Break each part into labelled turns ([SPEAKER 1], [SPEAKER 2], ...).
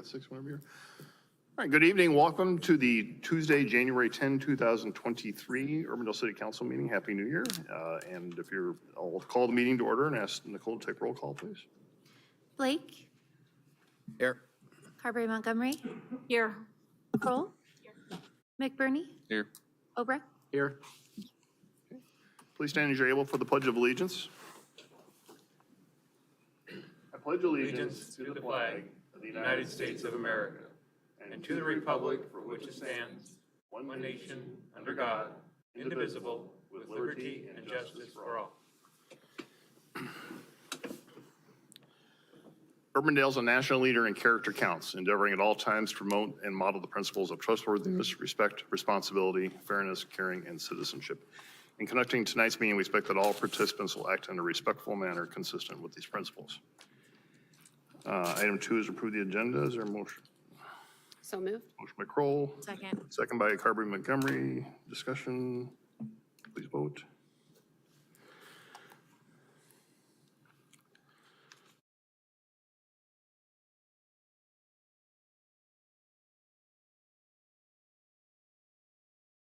[SPEAKER 1] got 6 whenever you're. All right, good evening. Welcome to the Tuesday, January 10, 2023 Urbandale City Council meeting. Happy New Year. And if you're, I'll call the meeting to order and ask Nicole to take roll call, please.
[SPEAKER 2] Blake.
[SPEAKER 3] Here.
[SPEAKER 2] Carberry Montgomery. Here. Kroll. Here. McBurney.
[SPEAKER 3] Here.
[SPEAKER 2] Obrecht.
[SPEAKER 3] Here.
[SPEAKER 1] Please stand as you're able for the Pledge of Allegiance. I pledge allegiance
[SPEAKER 4] to the flag of the United States of America and to the republic for which it stands, one nation, under God, indivisible, with liberty and justice for all.
[SPEAKER 1] Urbandale is a national leader in character counts, endeavoring at all times to promote and model the principles of trustworthiness, respect, responsibility, fairness, caring, and citizenship. In conducting tonight's meeting, we expect that all participants will act in a respectful manner consistent with these principles. Item 2 is approve the agenda. Is there a motion?
[SPEAKER 5] So moved.
[SPEAKER 1] Motion by Kroll.
[SPEAKER 2] Second.
[SPEAKER 1] Second by Carberry Montgomery. Discussion. Please vote.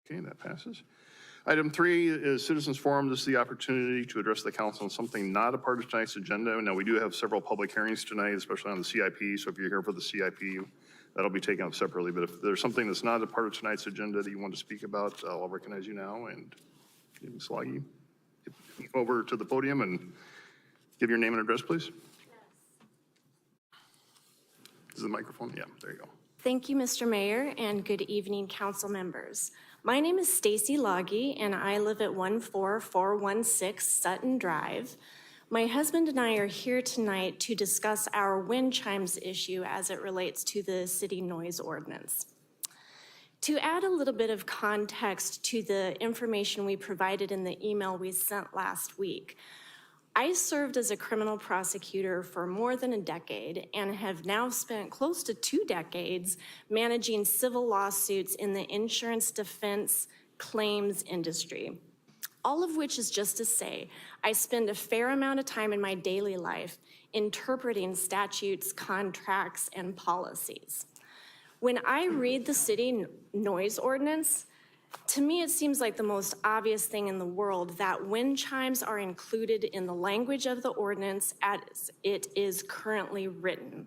[SPEAKER 1] Okay, that passes. Item 3 is citizens forum. This is the opportunity to address the council on something not a part of tonight's agenda. Now, we do have several public hearings tonight, especially on the CIP. So if you're here for the CIP, that'll be taken up separately. But if there's something that's not a part of tonight's agenda that you want to speak about, I'll recognize you now. And Ms. Sloggy, over to the podium and give your name and address, please. Yes. This is the microphone. Yeah, there you go.
[SPEAKER 6] Thank you, Mr. Mayor, and good evening, council members. My name is Stacy Loggy, and I live at 14416 Sutton Drive. My husband and I are here tonight to discuss our wind chimes issue as it relates to the city noise ordinance. To add a little bit of context to the information we provided in the email we sent last week, I served as a criminal prosecutor for more than a decade and have now spent close to 2 decades managing civil lawsuits in the insurance defense claims industry. All of which is just to say, I spend a fair amount of time in my daily life interpreting statutes, contracts, and policies. When I read the city noise ordinance, to me, it seems like the most obvious thing in the world that wind chimes are included in the language of the ordinance as it is currently written.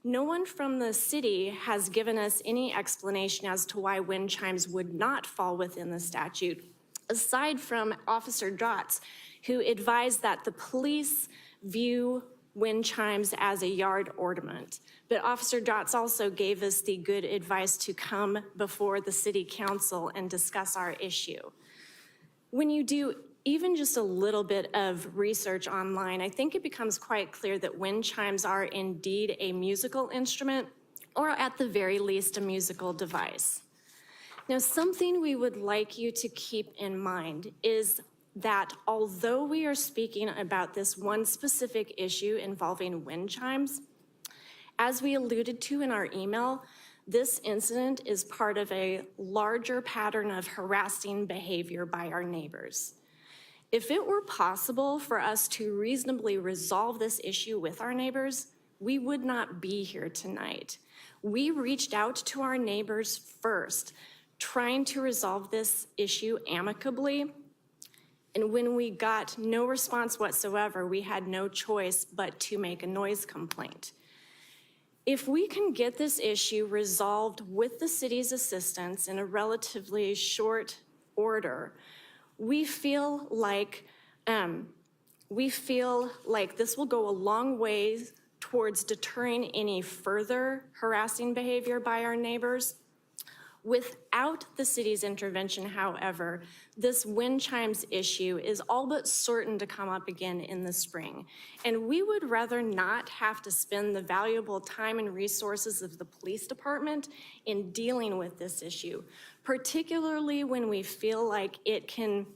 [SPEAKER 6] No one from the city has given us any explanation as to why wind chimes would not fall within the statute, aside from Officer Dotz, who advised that the police view wind chimes as a yard ornament. But Officer Dotz also gave us the good advice to come before the city council and discuss our issue. When you do even just a little bit of research online, I think it becomes quite clear that wind chimes are indeed a musical instrument, or at the very least a musical device. Now, something we would like you to keep in mind is that although we are speaking about this one specific issue involving wind chimes, as we alluded to in our email, this incident is part of a larger pattern of harassing behavior by our neighbors. If it were possible for us to reasonably resolve this issue with our neighbors, we would not be here tonight. We reached out to our neighbors first, trying to resolve this issue amicably. And when we got no response whatsoever, we had no choice but to make a noise complaint. If we can get this issue resolved with the city's assistance in a relatively short order, we feel like this will go a long way towards deterring any further harassing behavior by our neighbors. Without the city's intervention, however, this wind chimes issue is all but certain to come up again in the spring. And we would rather not have to spend the valuable time and resources of the police department in dealing with this issue, particularly when we feel like it can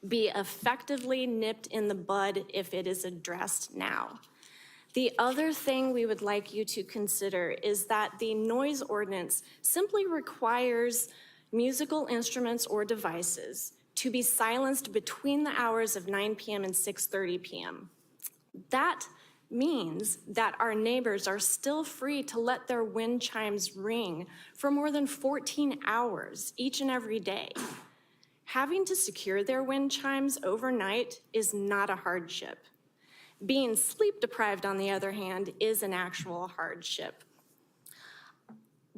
[SPEAKER 6] be effectively nipped in the bud if it is addressed now. The other thing we would like you to consider is that the noise ordinance simply requires musical instruments or devices to be silenced between the hours of 9 p.m. and 6:30 p.m. That means that our neighbors are still free to let their wind chimes ring for more than 14 hours each and every day. Having to secure their wind chimes overnight is not a hardship. Being sleep deprived, on the other hand, is an actual hardship.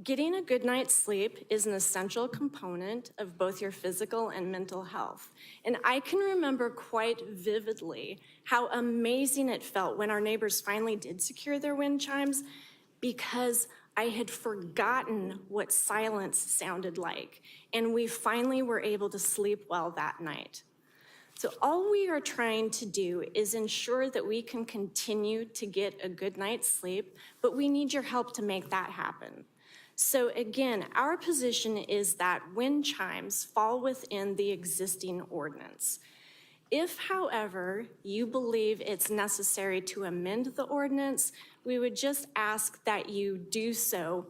[SPEAKER 6] Getting a good night's sleep is an essential component of both your physical and mental health. And I can remember quite vividly how amazing it felt when our neighbors finally did secure their wind chimes, because I had forgotten what silence sounded like. And we finally were able to sleep well that night. So all we are trying to do is ensure that we can continue to get a good night's sleep, but we need your help to make that happen. So again, our position is that wind chimes fall within the existing ordinance. If, however, you believe it's necessary to amend the ordinance, we would just ask that you do so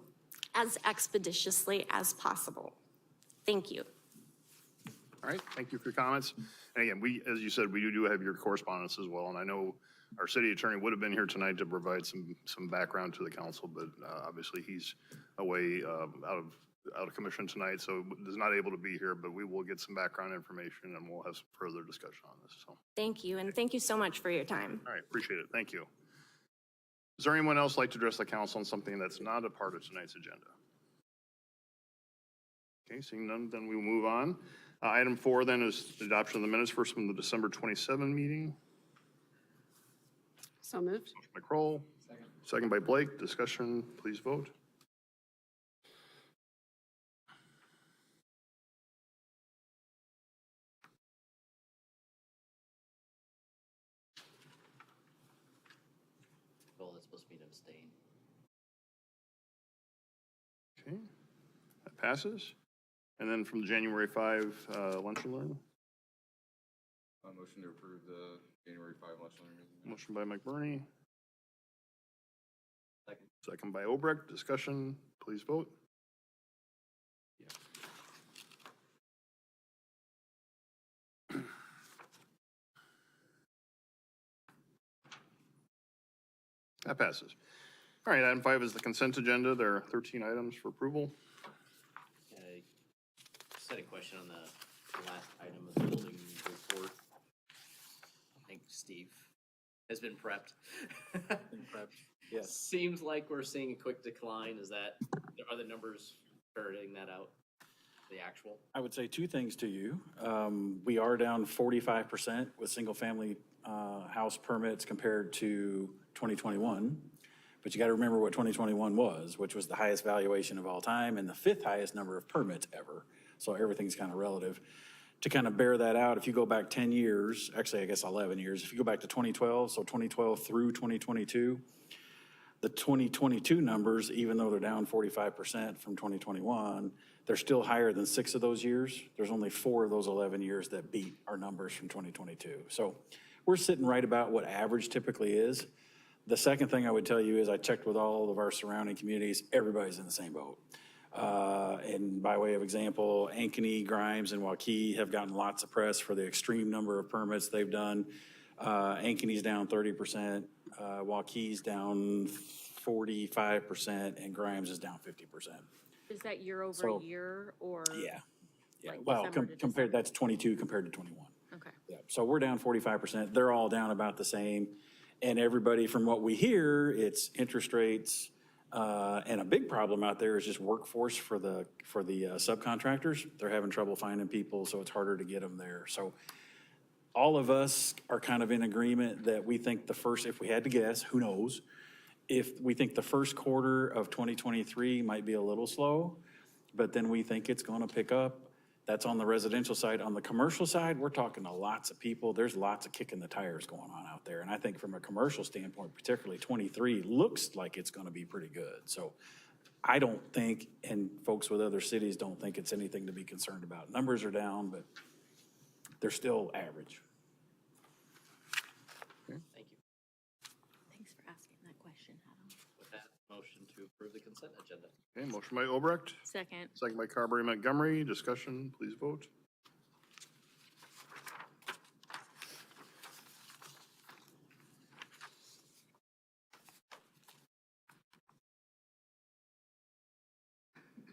[SPEAKER 6] as expeditiously as possible. Thank you.
[SPEAKER 1] All right, thank you for your comments. And again, as you said, we do have your correspondence as well, and I know our city attorney would have been here tonight to provide some background to the council, but obviously he's away out of commission tonight, so is not able to be here, but we will get some background information and we'll have some further discussion on this. So
[SPEAKER 6] Thank you, and thank you so much for your time.
[SPEAKER 1] all right, appreciate it. Thank you. Is there anyone else like to address the council on something that's not a part of tonight's agenda? Okay, seeing none, then we will move on. Item 4 then is the adoption of the minutes first from the December 27 meeting.
[SPEAKER 3] So moved.
[SPEAKER 1] Motion by Kroll. Second by Blake. Discussion, please vote.
[SPEAKER 5] Well, that's supposed to be an abstain.
[SPEAKER 1] Okay, that passes. And then from January 5, lunch and learn.
[SPEAKER 7] Motion to approve the January 5 lunch and learn meeting.
[SPEAKER 1] Motion by McBurney.
[SPEAKER 5] Second.
[SPEAKER 1] Second by Obrecht. Discussion, please vote. That passes. All right, item 5 is the consent agenda. There are 13 items for approval.
[SPEAKER 5] I just had a question on the last item of the building report. I think Steve has been prepped.
[SPEAKER 8] Yes.
[SPEAKER 5] Seems like we're seeing a quick decline. Are the numbers ferreting that out? The actual?
[SPEAKER 8] I would say two things to you. We are down 45% with single-family house permits compared to 2021. But you got to remember what 2021 was, which was the highest valuation of all time and the 5th highest number of permits ever. So everything's kind of relative. To kind of bear that out, if you go back 10 years, actually I guess 11 years, if you go back to 2012, so 2012 through 2022, the 2022 numbers, even though they're down 45% from 2021, they're still higher than 6 of those years. There's only 4 of those 11 years that beat our numbers from 2022. So we're sitting right about what average typically is. The second thing I would tell you is I checked with all of our surrounding communities. Everybody's in the same boat. And by way of example, Ankeny, Grimes, and Waukee have gotten lots of press for the extreme number of permits they've done. Ankeny's down 30%, Waukee's down 45%, and Grimes is down 50%.
[SPEAKER 3] Is that year over
[SPEAKER 8] So-
[SPEAKER 3] year or?
[SPEAKER 8] Yeah.
[SPEAKER 3] Like
[SPEAKER 8] Well,
[SPEAKER 3] December to
[SPEAKER 8] compared,
[SPEAKER 3] December?
[SPEAKER 8] that's 22 compared to 21.
[SPEAKER 3] Okay.
[SPEAKER 8] Yeah, so we're down 45%. They're all down about the same. And everybody, from what we hear, it's interest rates. And a big problem out there is just workforce for the subcontractors. They're having trouble finding people, so it's harder to get them there. So all of us are kind of in agreement that we think if we had to guess, who knows, if we think the first quarter of 2023 might be a little slow, but then we think it's going to pick up. That's on the residential side. On the commercial side, we're talking to lots of people. There's lots of kicking the tires going on out there. And I think from a commercial standpoint, particularly 23 looks like it's going to be pretty good. So I don't think, and folks with other cities don't think it's anything to be concerned about. Numbers are down, but they're still average.
[SPEAKER 5] Thank you.
[SPEAKER 3] Thanks for asking that question, Adam.
[SPEAKER 5] With that, motion to approve the consent agenda.
[SPEAKER 1] Okay, motion by Obrecht,
[SPEAKER 3] Second.
[SPEAKER 1] second by Carberry Montgomery. Discussion, please vote.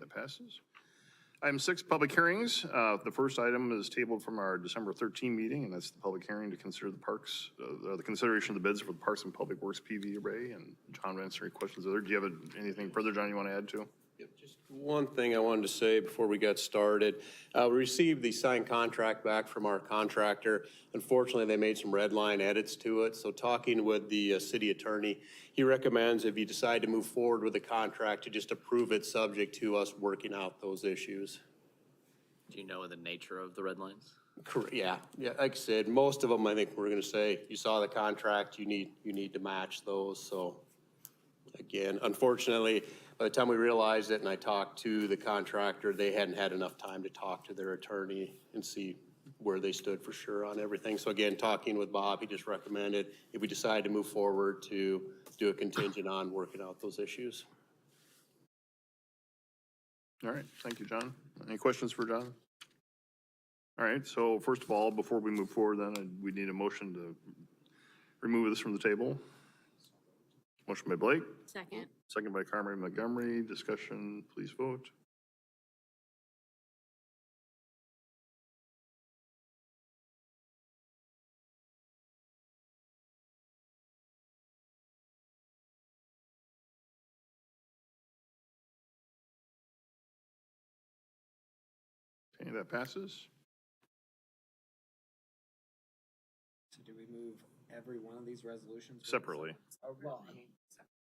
[SPEAKER 1] that passes. Item 6, public hearings. The first item is tabled from our December 13 meeting, and that's the public hearing to consider the parks, the consideration of the bids for the Parks and Public Works PV array. And John, answer any questions there. Do you have anything further, John, you want to add to?
[SPEAKER 9] Just one thing I wanted to say before we got started. We received the signed contract back from our contractor. Unfortunately, they made some red line edits to it. So talking with the city attorney, he recommends if you decide to move forward with the contract to just approve it subject to us working out those issues.
[SPEAKER 5] Do you know the nature of the red lines?
[SPEAKER 9] Correct. Yeah. Like I said, most of them, I think we're going to say, you saw the contract, you need to match those. So again, unfortunately, by the time we realized it and I talked to the contractor, they hadn't had enough time to talk to their attorney and see where they stood for sure on everything. So again, talking with Bob, he just recommended if we decide to move forward to do a contingent on working out those issues.
[SPEAKER 1] All right, thank you, John. Any questions for John? All right, so first of all, before we move forward then, we need a motion to remove this from the table. Motion by Blake,
[SPEAKER 3] Second.
[SPEAKER 1] second by Carberry Montgomery. Discussion, please vote. Okay, that passes.
[SPEAKER 10] So do we move every one of these resolutions?
[SPEAKER 1] Separately.
[SPEAKER 10] Oh, well, I mean,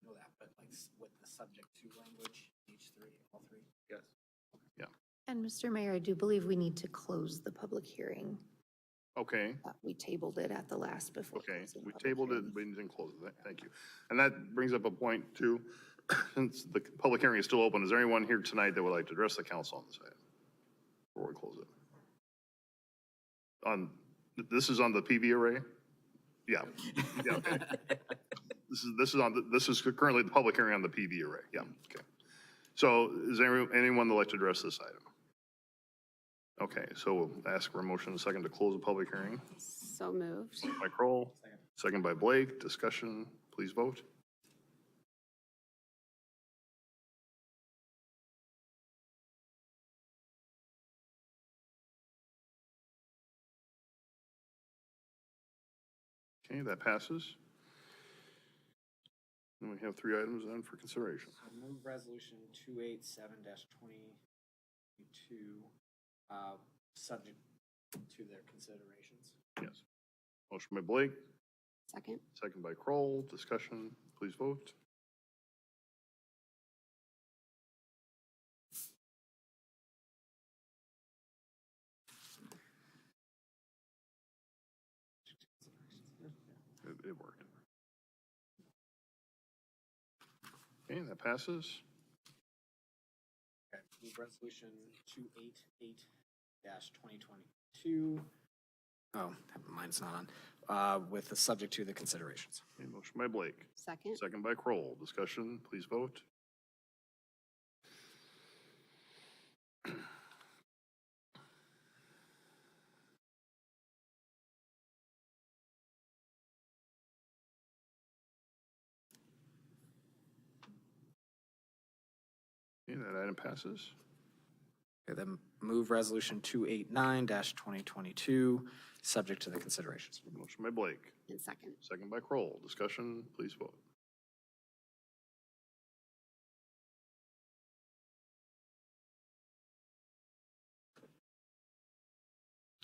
[SPEAKER 10] know that, but like with the subject to language, each three, all three?
[SPEAKER 7] Yes.
[SPEAKER 2] And Mr. Mayor, I do believe we need to close the public hearing.
[SPEAKER 1] Okay,
[SPEAKER 2] We tabled it at the last before.
[SPEAKER 1] okay,
[SPEAKER 2] closing
[SPEAKER 1] we
[SPEAKER 2] public
[SPEAKER 1] tabled it,
[SPEAKER 2] hearing.
[SPEAKER 1] we didn't close it. Thank you. And that brings up a point too. Since the public hearing is still open, is there anyone here tonight that would like to address the council on this item? Before we close it. This is on the PV array? Yeah. Yeah, okay. This is currently the public hearing on the PV array. Yeah, okay. So is there anyone that would like to address this item? Okay, so we'll ask for a motion and a second to close the public hearing.
[SPEAKER 3] So moved.
[SPEAKER 1] By Kroll, second by Blake. Discussion, please vote. Okay, that passes. And we have 3 items then for consideration.
[SPEAKER 10] So move resolution 287-2022, subject to their considerations.
[SPEAKER 1] Yes. Motion by Blake,
[SPEAKER 3] Second.
[SPEAKER 1] second by Kroll. Discussion, please vote. It worked. Okay, that passes.
[SPEAKER 10] Okay, move resolution 288-2022. Oh, mine's not on, with the subject to the considerations.
[SPEAKER 1] Okay, motion by Blake,
[SPEAKER 3] Second.
[SPEAKER 1] second by Kroll. Discussion, please vote. Okay, that item passes.
[SPEAKER 10] Okay, then move resolution 289-2022, subject to the considerations.
[SPEAKER 1] Motion by Blake,
[SPEAKER 3] And second.
[SPEAKER 1] second by Kroll. Discussion, please vote.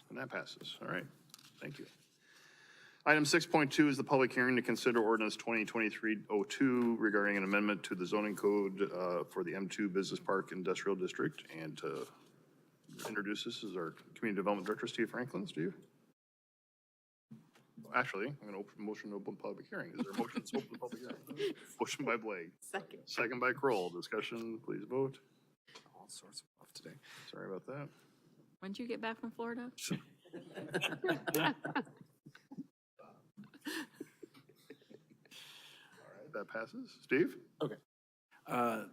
[SPEAKER 1] And that passes. All right. Thank you. Item 6.2 is the public hearing to consider ordinance 2023-02 regarding an amendment to the zoning code for the M2 Business Park Industrial District. And to introduce this is our Community Development Director, Steve Franklin. Steve? Actually, I'm going to open motion to open public hearing. Is there a motion to open the public hearing? Motion by Blake.
[SPEAKER 3] Second.
[SPEAKER 1] Second by Kroll. Discussion, please vote.
[SPEAKER 10] All sorts of stuff today.
[SPEAKER 1] Sorry about that.
[SPEAKER 3] When did you get back from Florida?
[SPEAKER 1] All right, that passes. Steve?
[SPEAKER 8] Okay.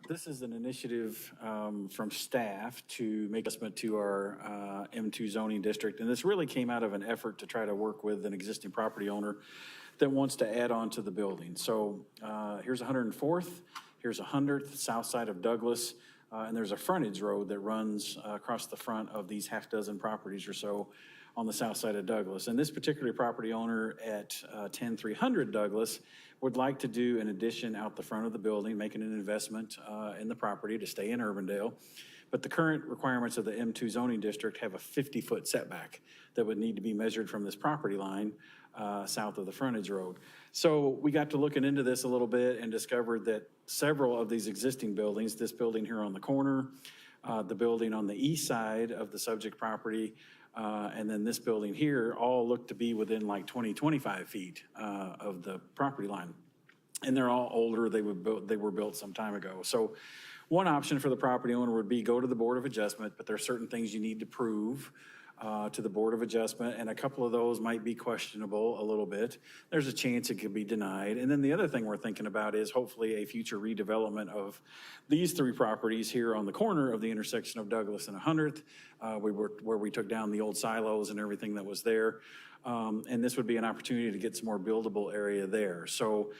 [SPEAKER 8] This is an initiative from staff to make adjustment to our M2 zoning district. And this really came out of an effort to try to work with an existing property owner that wants to add on to the building. So here's 104th, here's 100th, south side of Douglas. And there's a frontage road that runs across the front of these half dozen properties or so on the south side of Douglas. And this particular property owner at 10300 Douglas would like to do an addition out the front of the building, making an investment in the property to stay in Urbandale. But the current requirements of the M2 zoning district have a 50-foot setback that would need to be measured from this property line south of the frontage road. So we got to looking into this a little bit and discovered that several of these existing buildings, this building here on the corner, the building on the east side of the subject property, and then this building here, all look to be within like 20, 25 feet of the property line. And they're all older, they were built some time ago. So one option for the property owner would be go to the Board of Adjustment, but there are certain things you need to prove to the Board of Adjustment, and a couple of those might be questionable a little bit. There's a chance it could be denied. And then the other thing we're thinking about is hopefully a future redevelopment of these three properties here on the corner of the intersection of Douglas and 100th, where we took down the old silos and everything that was there. And this would be an opportunity to get some more buildable area there. So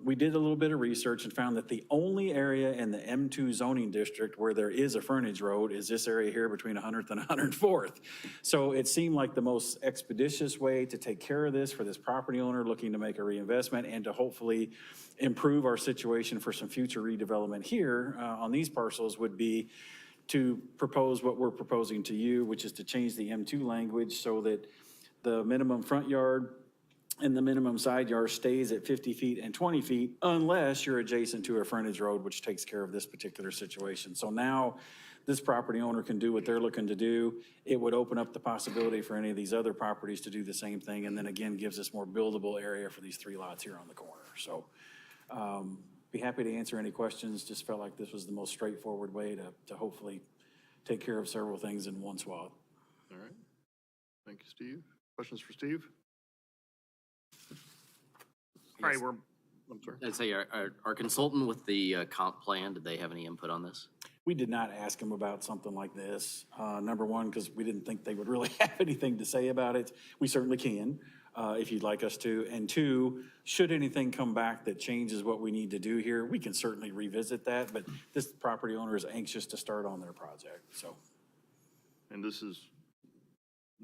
[SPEAKER 8] we did a little bit of research and found that the only area in the M2 zoning district where there is a frontage road is this area here between 100th and 104th. So it seemed like the most expeditious way to take care of this for this property owner looking to make a reinvestment and to hopefully improve our situation for some future redevelopment here on these parcels would be to propose what we're proposing to you, which is to change the M2 language so that the minimum front yard and the minimum side yard stays at 50 feet and 20 feet unless you're adjacent to a frontage road, which takes care of this particular situation. So now this property owner can do what they're looking to do. It would open up the possibility for any of these other properties to do the same thing, and then again gives us more buildable area for these three lots here on the corner. So be happy to answer any questions. Just felt like this was the most straightforward way to hopefully take care of several things in one swath.
[SPEAKER 1] All right. Thank you, Steve. Questions for Steve? All right, I'm sorry.
[SPEAKER 5] I'd say our consultant with the comp plan, did they have any input on this?
[SPEAKER 8] We did not ask them about something like this. Number one, because we didn't think they would really have anything to say about it. We certainly can, if you'd like us to. And two, should anything come back that changes what we need to do here, we can certainly revisit that. But this property owner is anxious to start on their project, so.
[SPEAKER 1] And this is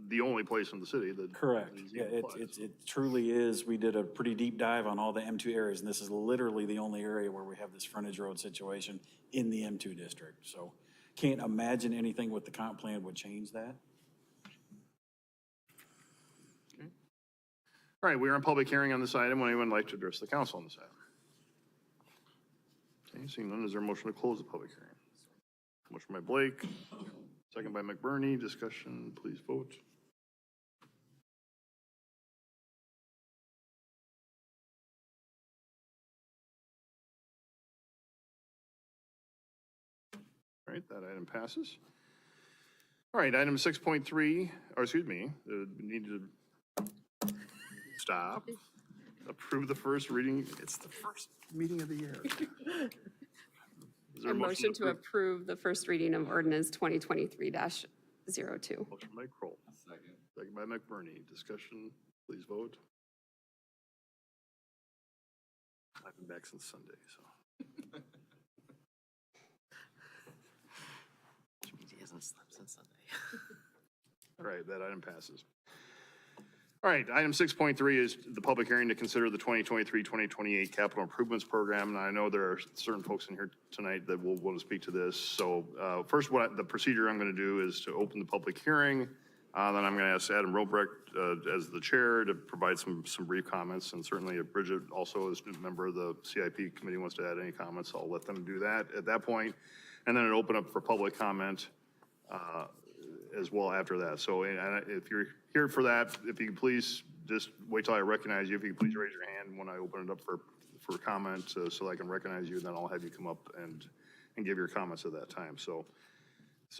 [SPEAKER 1] the only place in the city that.
[SPEAKER 8] Correct. Yeah, it truly is. We did a pretty deep dive on all the M2 areas, and this is literally the only area where we have this frontage road situation in the M2 district. So can't imagine anything with the comp plan would change that.
[SPEAKER 1] Okay. All right, we are in public hearing on this item. Would anyone like to address the council on this item? Okay, seeing none, is there a motion to close the public hearing? Motion by Blake, second by McBurney. Discussion, please vote. All right, that item passes. All right, item 6.3, or excuse me, we need to stop. Approve the first reading. It's the first meeting of the year. Is there
[SPEAKER 3] A motion to approve the first reading of ordinance 2023-02.
[SPEAKER 1] Motion by Kroll. Second by McBurney. Discussion, please vote. I've been back since Sunday, so.
[SPEAKER 5] He hasn't slept since Sunday.
[SPEAKER 1] All right, that item passes. All right, item 6.3 is the public hearing to consider the 2023-2028 capital improvements program. And I know there are certain folks in here tonight that will want to speak to this. So first, the procedure I'm going to do is to open the public hearing. Then I'm going to ask Adam Robrecht as the chair to provide some brief comments. And certainly if Bridget also as a member of the CIP committee wants to add any comments, I'll let them do that at that point. And then it'll open up for public comment as well after that. So if you're here for that, if you could please just wait till I recognize you. If you could please raise your hand when I open it up for comment so I can recognize you, then I'll have you come up and give your comments at that time. So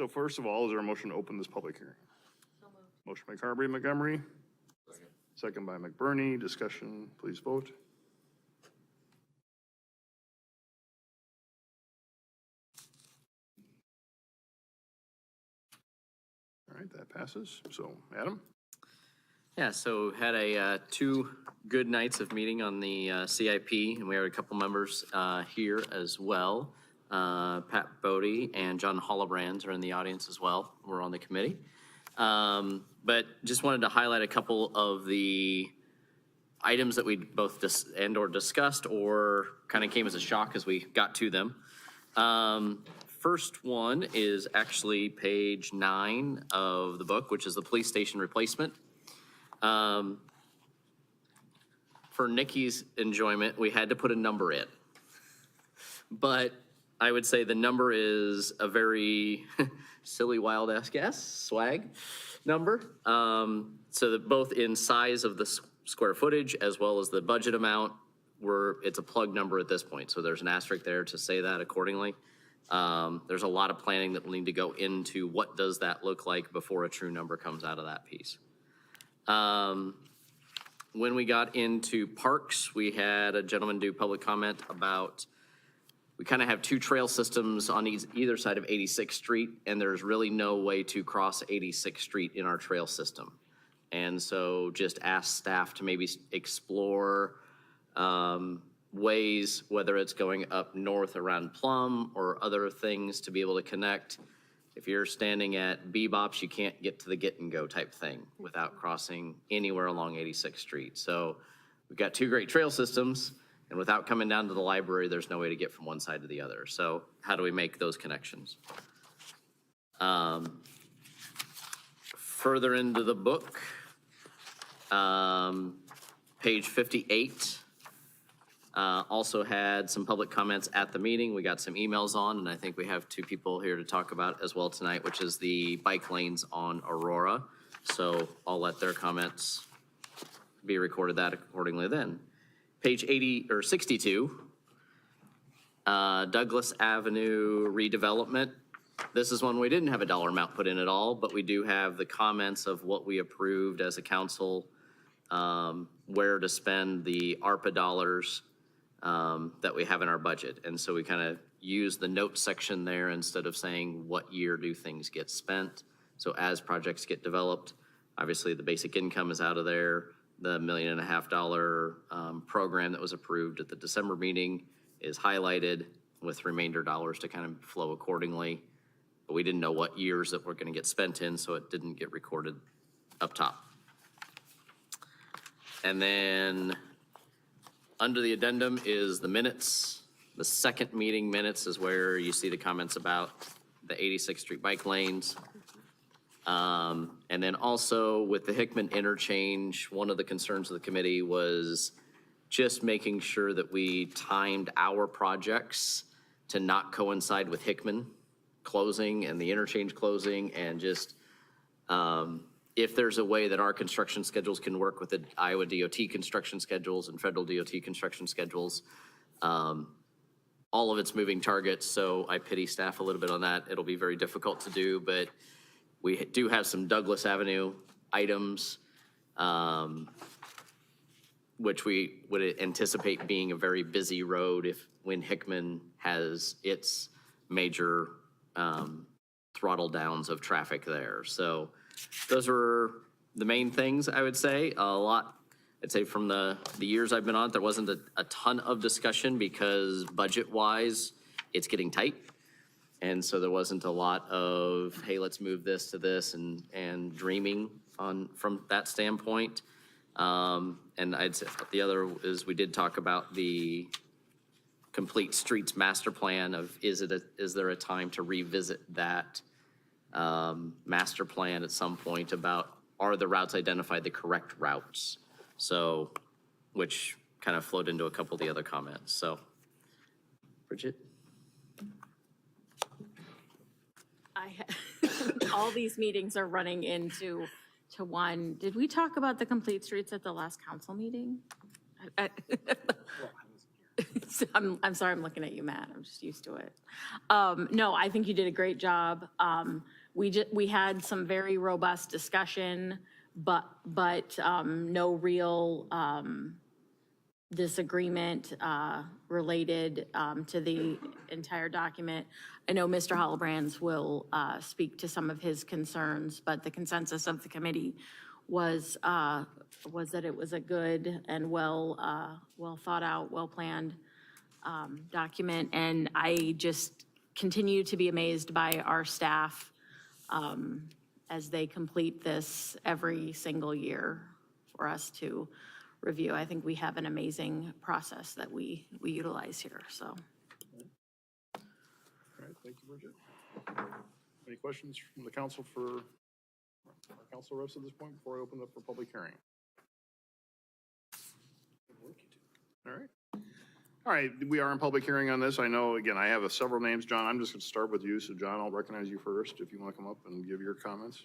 [SPEAKER 1] first of all, is there a motion to open this public hearing? Motion by Carberry Montgomery. Second by McBurney. Discussion, please vote. All right, that passes. So, Adam?
[SPEAKER 5] Yeah, so had a 2 good nights of meeting on the CIP, and we had a couple members here as well. Pat Bodie and John Hollobrands are in the audience as well. We're on the committee. But just wanted to highlight a couple of the items that we both discussed or kind of came as a shock as we got to them. First one is actually page 9 of the book, which is the police station replacement. For Nikki's enjoyment, we had to put a number in. But I would say the number is a very silly, wild-ass guess, swag number. So that both in size of the square footage as well as the budget amount, it's a plug number at this point. So there's an asterisk there to say that accordingly. There's a lot of planning that will need to go into what does that look like before a true number comes out of that piece. When we got into parks, we had a gentleman do public comment about, we kind of have 2 trail systems on either side of 86th Street, and there's really no way to cross 86th Street in our trail system. And so just ask staff to maybe explore ways, whether it's going up north around Plum or other things to be able to connect. If you're standing at Bebops, you can't get to the get and go type thing without crossing anywhere along 86th Street. So we've got 2 great trail systems, and without coming down to the library, there's no way to get from one side to the other. So how do we make those connections? Further into the book, page 58, also had some public comments at the meeting. We got some emails on, and I think we have 2 people here to talk about as well tonight, which is the bike lanes on Aurora. So I'll let their comments be recorded that accordingly then. Page 62, Douglas Avenue redevelopment. This is one we didn't have a dollar amount put in at all, but we do have the comments of what we approved as a council, where to spend the ARPA dollars that we have in our budget. And so we kind of use the note section there instead of saying what year do things get spent. So as projects get developed, obviously the basic income is out of there. The $1.5 million program that was approved at the December meeting is highlighted with remainder dollars to kind of flow accordingly. But we didn't know what years that were going to get spent in, so it didn't get recorded up top. And then under the addendum is the minutes. The second meeting minutes is where you see the comments about the 86th Street bike lanes. And then also with the Hickman interchange, one of the concerns of the committee was just making sure that we timed our projects to not coincide with Hickman closing and the interchange closing, and just if there's a way that our construction schedules can work with the Iowa DOT construction schedules and federal DOT construction schedules, all of it's moving targets, so I pity staff a little bit on that. It'll be very difficult to do, but we do have some Douglas Avenue items, which we would anticipate being a very busy road when Hickman has its major throttle downs of traffic there. So those are the main things I would say. A lot, I'd say from the years I've been on, there wasn't a ton of discussion because budget-wise, it's getting tight. And so there wasn't a lot of, hey, let's move this to this and dreaming from that standpoint. And I'd say the other is we did talk about the complete streets master plan of is there a time to revisit that master plan at some point about are the routes identified the correct routes? So, which kind of flowed into a couple of the other comments. So, Bridget?
[SPEAKER 11] All these meetings are running into one. Did we talk about the complete streets at the last council meeting? I'm sorry, I'm looking at you, Matt. I'm just used to it. No, I think you did a great job. We had some very robust discussion, but no real disagreement related to the entire document. I know Mr. Hollobrands will speak to some of his concerns, but the consensus of the committee was that it was a good and well thought out, well planned document, and I just continue to be amazed by our staff as they complete this every single year for us to review. I think we have an amazing process that we utilize here, so.
[SPEAKER 1] All right, thank you, Bridget. Any questions from the council for our council reps at this point before I open it up for public hearing? All right. All right, we are in public hearing on this. I know, again, I have several names. John, I'm just going to start with you. So, John, I'll recognize you first if you want to come up and give your comments.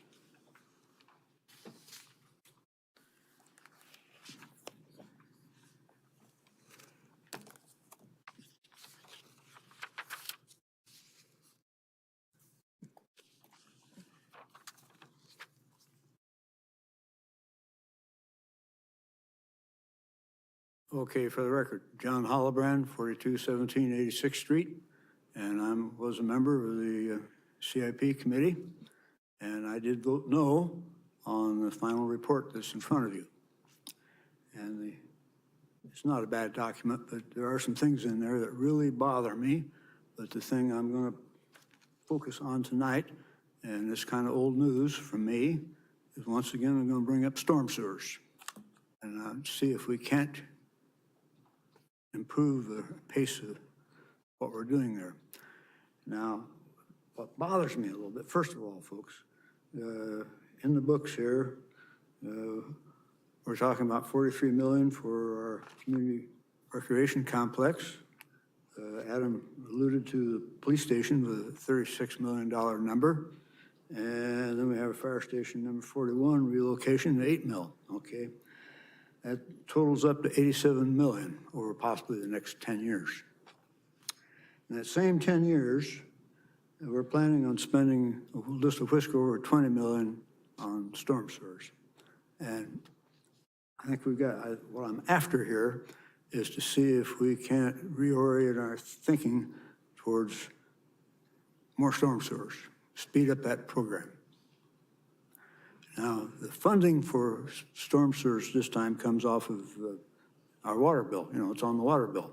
[SPEAKER 12] Okay, for the record, John Hollebrand, 4217 86th Street, and I was a member of the CIP committee, and I did vote no on the final report that's in front of you. And it's not a bad document, but there are some things in there that really bother me. But the thing I'm going to focus on tonight, and it's kind of old news from me, is once again I'm going to bring up storm sewers and see if we can't improve the pace of what we're doing there. Now, what bothers me a little bit, first of all, folks, in the books here, we're talking about $43 million for our community recreation complex. Adam alluded to the police station with a $36 million number. And then we have a fire station number 41, relocation, $8 million, okay? That totals up to $87 million over possibly the next 10 years. In that same 10 years, we're planning on spending just a whisk over $20 million on storm sewers. And I think we've got, what I'm after here is to see if we can't reorient our thinking towards more storm sewers, speed up that program. Now, the funding for storm sewers this time comes off of our water bill. You know, it's on the water bill.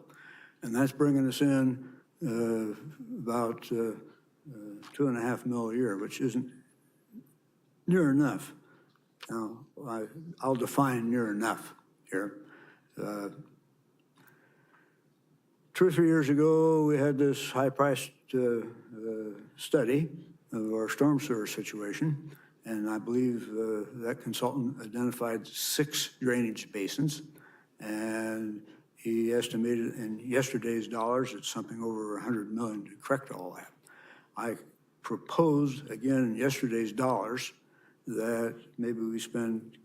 [SPEAKER 12] And that's bringing us in about $2.5 million a year, which isn't near enough. Now, I'll define near enough here. 2 or 3 years ago, we had this high-priced study of our storm sewer situation. And I believe that consultant identified 6 drainage basins. And he estimated in yesterday's dollars, it's something over $100 million to correct all that. I proposed, again, in yesterday's dollars, that maybe we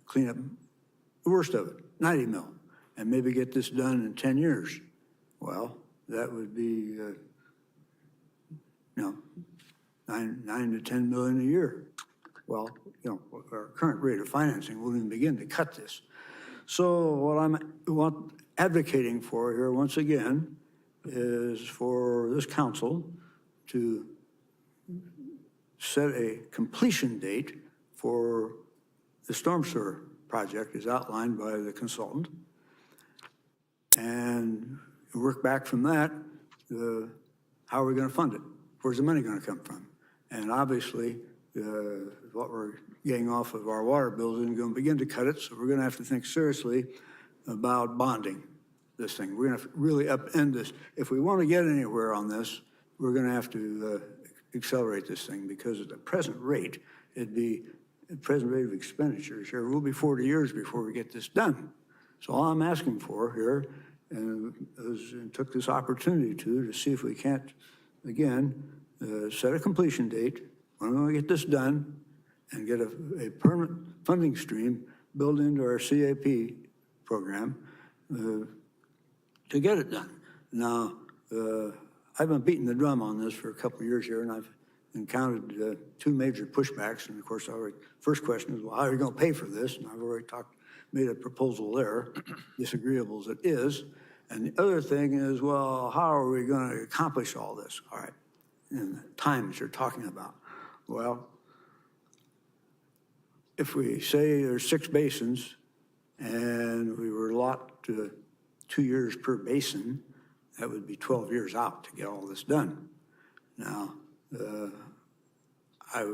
[SPEAKER 12] clean up the worst of it, $90 million, and maybe get this done in 10 years. Well, that would be, $9 to $10 million a year. Well, our current rate of financing won't even begin to cut this. So what I'm advocating for here, once again, is for this council to set a completion date for the storm sewer project as outlined by the consultant, and work back from that, how are we going to fund it? Where's the money going to come from? And obviously, what we're getting off of our water bills isn't going to begin to cut it, so we're going to have to think seriously about bonding this thing. We're going to have to really upend this. If we want to get anywhere on this, we're going to have to accelerate this thing, because at the present rate, the present rate of expenditures here will be 40 years before we get this done. So all I'm asking for here, and took this opportunity to see if we can't, again, set a completion date. When we get this done and get a permanent funding stream built into our CIP program to get it done. Now, I've been beating the drum on this for a couple of years here, and I've encountered 2 major pushbacks. And of course, first question is, well, how are you going to pay for this? And I've already made a proposal there, disagreeable as it is. And the other thing is, well, how are we going to accomplish all this? All right, and the times you're talking about. Well, if we say there's 6 basins and we were allotted 2 years per basin, that would be 12 years out to get all this done. Now, I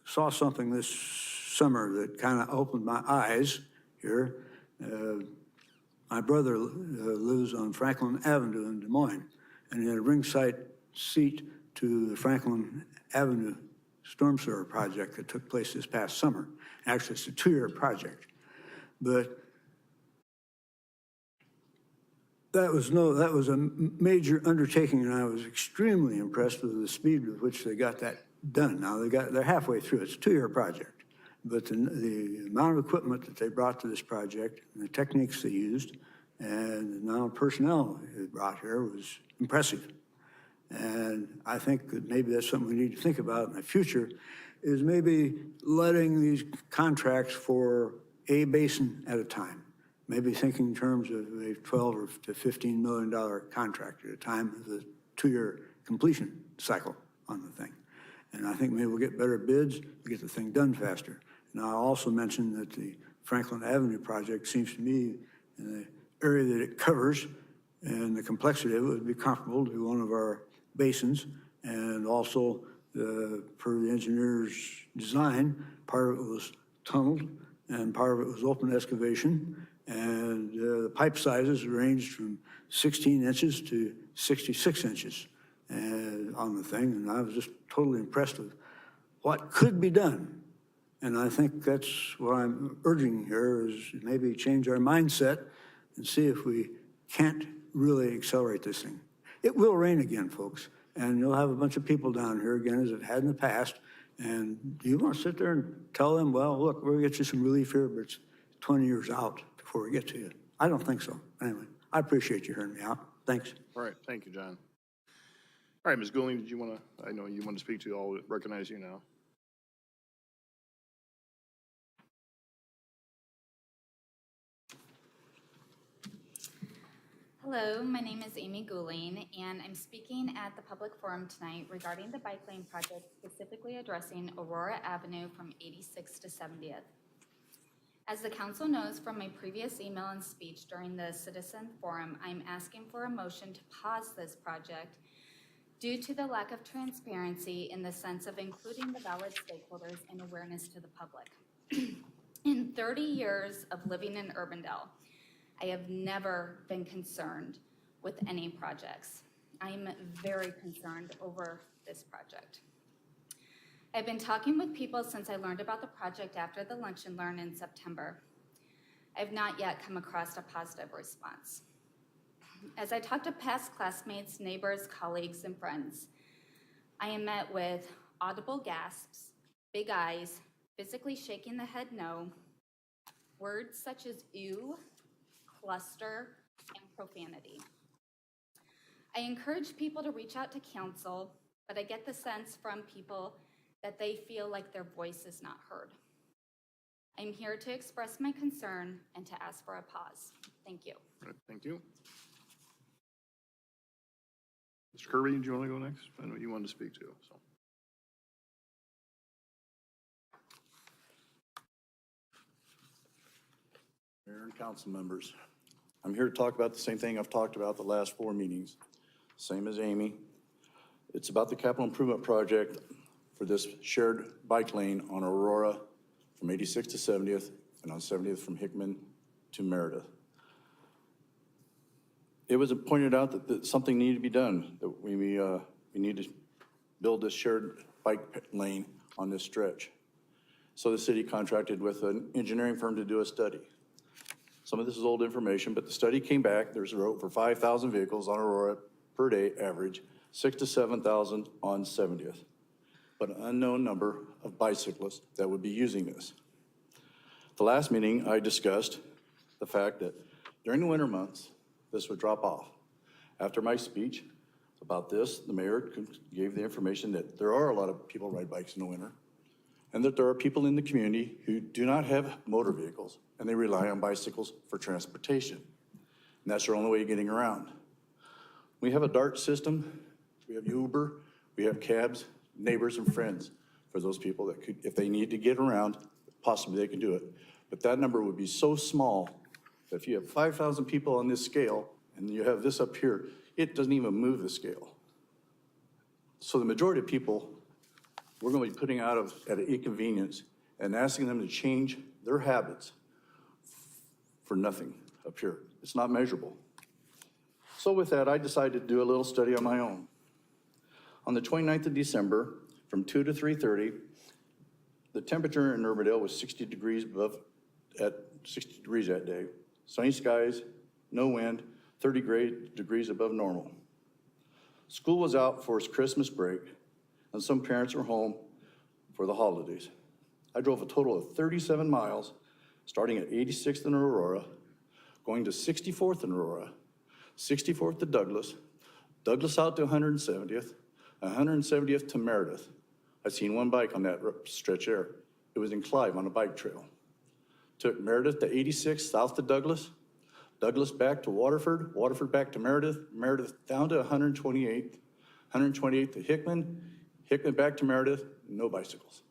[SPEAKER 12] saw something this summer that kind of opened my eyes here. My brother lives on Franklin Avenue in Des Moines, and he had a ringside seat to the Franklin Avenue storm sewer project that took place this past summer. Actually, it's a 2-year project. But that was a major undertaking, and I was extremely impressed with the speed with which they got that done. Now they're halfway through. It's a 2-year project, but the amount of equipment that they brought to this project, and the techniques they used, and the amount of personnel they brought here was impressive. And I think that maybe that's something we need to think about in the future, is maybe letting these contracts for a basin at a time. Maybe thinking in terms of a $12 to $15 million contract at a time of the 2-year completion cycle on the thing. And I think maybe we'll get better bids, we'll get the thing done faster. And I'll also mention that the Franklin Avenue project seems to me, in the area that it covers and the complexity of it, would be comparable to one of our basins. And also, per the engineer's design, part of it was tunneled and part of it was open excavation. And the pipe sizes ranged from 16 inches to 66 inches on the thing. And I was just totally impressed with what could be done. And I think that's what I'm urging here, is maybe change our mindset and see if we can't really accelerate this thing. It will rain again, folks, and you'll have a bunch of people down here again, as it had in the past. And do you want to sit there and tell them, well, look, we'll get you some relief here, but it's 20 years out before we get to you? I don't think so. Anyway, I appreciate you hearing me out. Thanks.
[SPEAKER 1] All right, thank you, John. All right, Ms. Goulding, did you want to, I know you want to speak to, I'll recognize you now.
[SPEAKER 13] Hello, my name is Amy Goulding, and I'm speaking at the public forum tonight regarding the bike lane project, specifically addressing Aurora Avenue from 86th to 70th. As the council knows from my previous email and speech during the citizen forum, I'm asking for a motion to pause this project due to the lack of transparency in the sense of including the valid stakeholders and awareness to the public. In 30 years of living in Urbandale, I have never been concerned with any projects. I'm very concerned over this project. I've been talking with people since I learned about the project after the lunch and learn in September. I've not yet come across a positive response. As I talk to past classmates, neighbors, colleagues, and friends, I am met with audible gasps, big eyes, physically shaking the head no, words such as ew, cluster, and profanity. I encourage people to reach out to council, but I get the sense from people that they feel like their voice is not heard. I'm here to express my concern and to ask for a pause. Thank you.
[SPEAKER 1] All right, thank you. Mr. Kirby, do you want to go next? I know you wanted to speak to, so.
[SPEAKER 14] Mayor and council members, I'm here to talk about the same thing I've talked about the last 4 meetings, same as Amy. It's about the capital improvement project for this shared bike lane on Aurora from 86th to 70th and on 70th from Hickman to Meredith. It was pointed out that something needed to be done, that we need to build this shared bike lane on this stretch. So the city contracted with an engineering firm to do a study. Some of this is old information, but the study came back. There's over 5,000 vehicles on Aurora per day average, 6,000 to 7,000 on 70th, but an unknown number of bicyclists that would be using this. The last meeting, I discussed the fact that during the winter months, this would drop off. After my speech about this, the mayor gave the information that there are a lot of people who ride bikes in the winter, and that there are people in the community who do not have motor vehicles, and they rely on bicycles for transportation. And that's their only way of getting around. We have a DART system, we have Uber, we have cabs, neighbors and friends for those people that could, if they need to get around, possibly they can do it. But that number would be so small that if you have 5,000 people on this scale and you have this up here, it doesn't even move the scale. So the majority of people, we're going to be putting out at an inconvenience and asking them to change their habits for nothing up here. It's not measurable. So with that, I decided to do a little study on my own. On the 29th of December, from 2 to 3:30, the temperature in Urbandale was 60 degrees that day. Sunny skies, no wind, 30 degrees above normal. School was out for its Christmas break, and some parents were home for the holidays. I drove a total of 37 miles, starting at 86th and Aurora, going to 64th and Aurora, 64th to Douglas, Douglas out to 170th, 170th to Meredith. I've seen one bike on that stretch there. It was in Clive on a bike trail. Took Meredith to 86th, south to Douglas, Douglas back to Waterford, Waterford back to Meredith, Meredith down to 128th, 128th to Hickman, Hickman back to Meredith, no bicycles.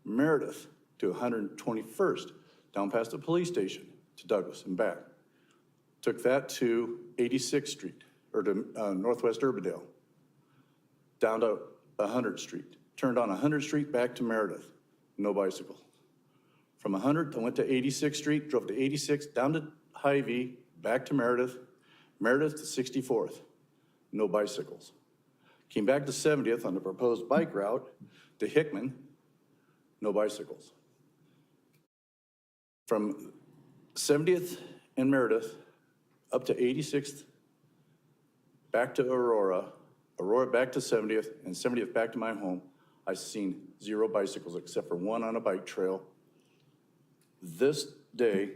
[SPEAKER 14] Meredith to 121st, down past the police station to Douglas and back. Took that to 86th Street, or to Northwest Urbandale, down to 100th Street. Turned on 100th Street back to Meredith, no bicycle. From 100th, I went to 86th Street, drove to 86th, down to Hy-Vee, back to Meredith, Meredith to 64th, no bicycles. Came back to 70th on the proposed bike route to Hickman, no bicycles. From 70th and Meredith up to 86th, back to Aurora, Aurora back to 70th, and 70th back to my home, I've seen 0 bicycles except for one on a bike trail. This day,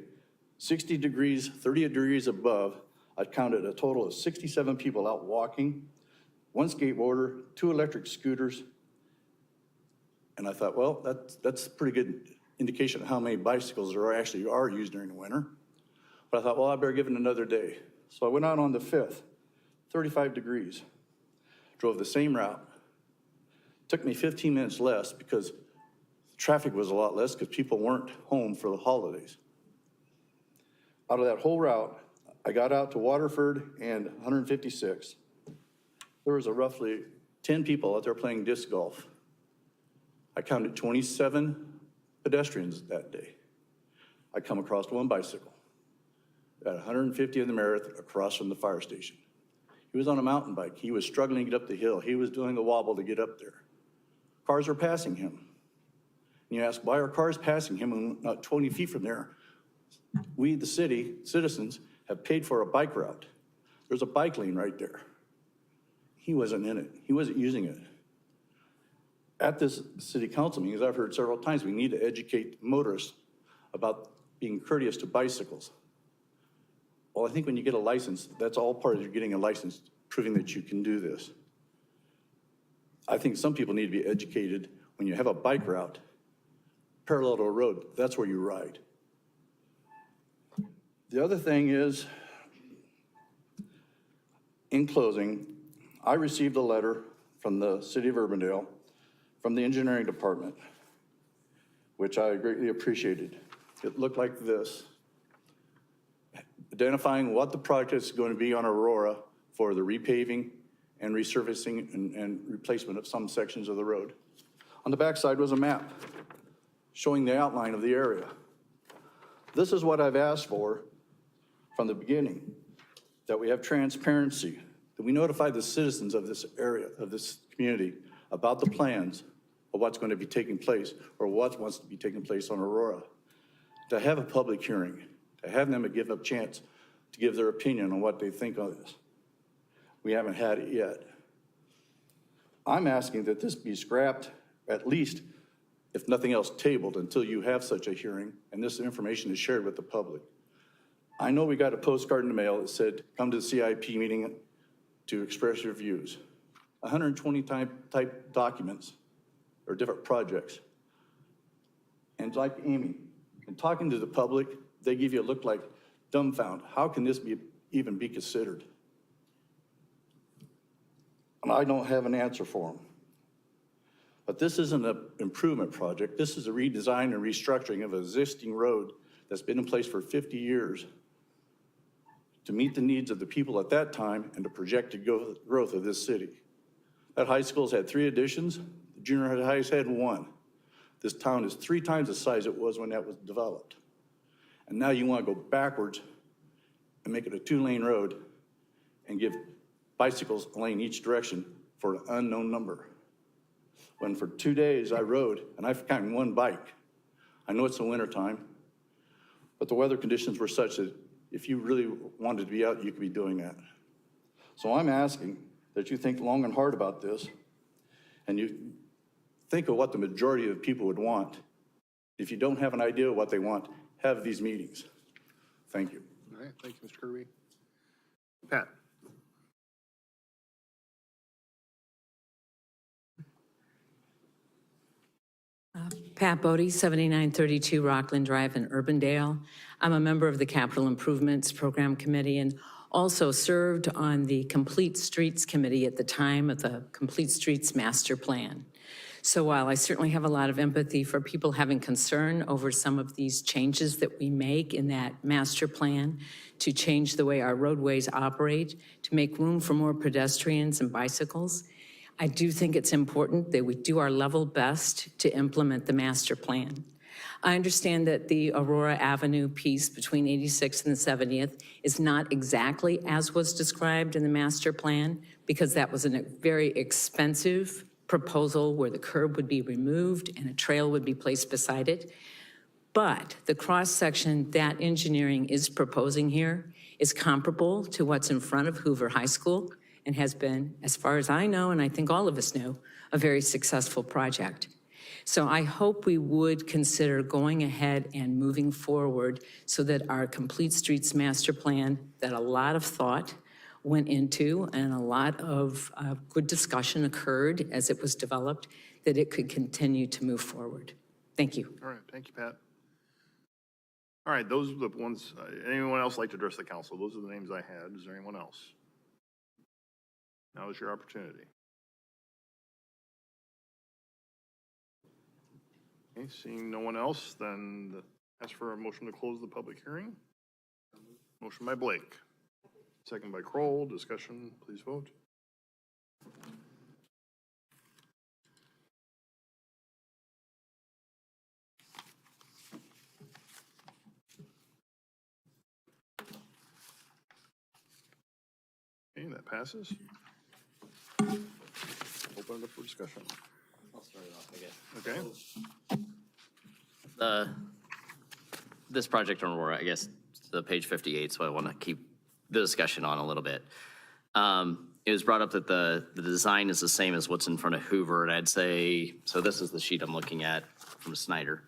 [SPEAKER 14] 60 degrees, 30 degrees above, I counted a total of 67 people out walking, 1 skateboarder, 2 electric scooters, and I thought, well, that's a pretty good indication of how many bicycles there actually are used during the winter. But I thought, well, I better give it another day. So I went out on the 5th, 35 degrees, drove the same route. Took me 15 minutes less because traffic was a lot less because people weren't home for the holidays. Out of that whole route, I got out to Waterford and 156. There was a roughly 10 people out there playing disc golf. I counted 27 pedestrians that day. I come across 1 bicycle at 150 in the Meredith across from the fire station. He was on a mountain bike. He was struggling to get up the hill. He was doing the wobble to get up there. Cars were passing him. And you ask, why are cars passing him when not 20 feet from there? We, the city, citizens, have paid for a bike route. There's a bike lane right there. He wasn't in it. He wasn't using it. At this city council meeting, as I've heard several times, we need to educate motorists about being courteous to bicycles. Well, I think when you get a license, that's all part of you getting a license, proving that you can do this. I think some people need to be educated when you have a bike route parallel to a road, that's where you ride. The other thing is, in closing, I received a letter from the city of Urbandale, from the engineering department, which I greatly appreciated. It looked like this, identifying what the project is going to be on Aurora for the repaving and resurfacing and replacement of some sections of the road. On the backside was a map showing the outline of the area. This is what I've asked for from the beginning, that we have transparency, that we notify the citizens of this area, of this community, about the plans of what's going to be taking place or what wants to be taking place on Aurora. To have a public hearing, to have them give a chance to give their opinion on what they think of this. We haven't had it yet. I'm asking that this be scrapped, at least, if nothing else, tabled until you have such a hearing and this information is shared with the public. I know we got a postcard in the mail that said, come to the CIP meeting to express your views. 120 type documents or different projects. And like Amy, in talking to the public, they give you a look like dumbfound. How can this even be considered? And I don't have an answer for them. But this isn't an improvement project. This is a redesign and restructuring of an existing road that's been in place for 50 years. to meet the needs of the people at that time and the projected growth of this city. That high school's had 3 additions, the junior high's had 1. This town is 3 times the size it was when that was developed. And now you want to go backwards and make it a 2-lane road and give bicycles a lane each direction for an unknown number. When for 2 days I rode, and I've gotten 1 bike. I know it's the winter time, but the weather conditions were such that if you really wanted to be out, you could be doing that. So I'm asking that you think long and hard about this, and you think of what the majority of people would want. If you don't have an idea of what they want, have these meetings. Thank you.
[SPEAKER 1] All right, thank you, Mr. Kirby. Pat?
[SPEAKER 15] Pat Bodie, 7932 Rockland Drive in Urbandale. I'm a member of the Capital Improvements Program Committee and also served on the Complete Streets Committee at the time of the Complete Streets Master Plan. So while I certainly have a lot of empathy for people having concern over some of these changes that we make in that master plan to change the way our roadways operate, to make room for more pedestrians and bicycles, I do think it's important that we do our level best to implement the master plan. I understand that the Aurora Avenue piece between 86th and the 70th is not exactly as was described in the master plan because that was a very expensive proposal where the curb would be removed and a trail would be placed beside it. But the cross-section that engineering is proposing here is comparable to what's in front of Hoover High School and has been, as far as I know, and I think all of us know, a very successful project. So I hope we would consider going ahead and moving forward so that our Complete Streets Master Plan, that a lot of thought went into and a lot of good discussion occurred as it was developed, that it could continue to move forward. Thank you.
[SPEAKER 1] All right, thank you, Pat. All right, those are the ones, anyone else like to address the council? Those are the names I had. Is there anyone else? Now is your opportunity. Okay, seeing no one else, then ask for a motion to close the public hearing. Motion by Blake, second by Kroll. Discussion, please vote. Okay, that passes. Open it up for discussion.
[SPEAKER 5] I'll start it off, I guess.
[SPEAKER 1] Okay.
[SPEAKER 5] This project on Aurora, I guess, the page 58, so I want to keep the discussion on a little bit. It was brought up that the design is the same as what's in front of Hoover, and I'd say, so this is the sheet I'm looking at from Snyder.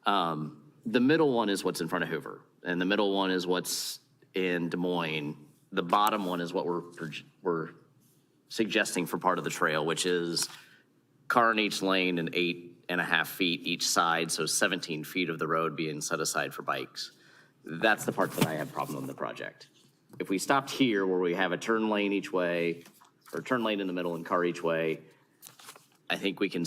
[SPEAKER 5] The middle one is what's in front of Hoover, and the middle one is what's in Des Moines. The bottom one is what we're suggesting for part of the trail, which is car in each lane and 8.5 feet each side, so 17 feet of the road being set aside for bikes. That's the part that I have problem in the project. If we stopped here where we have a turn lane each way, or turn lane in the middle and car each way, I think we can,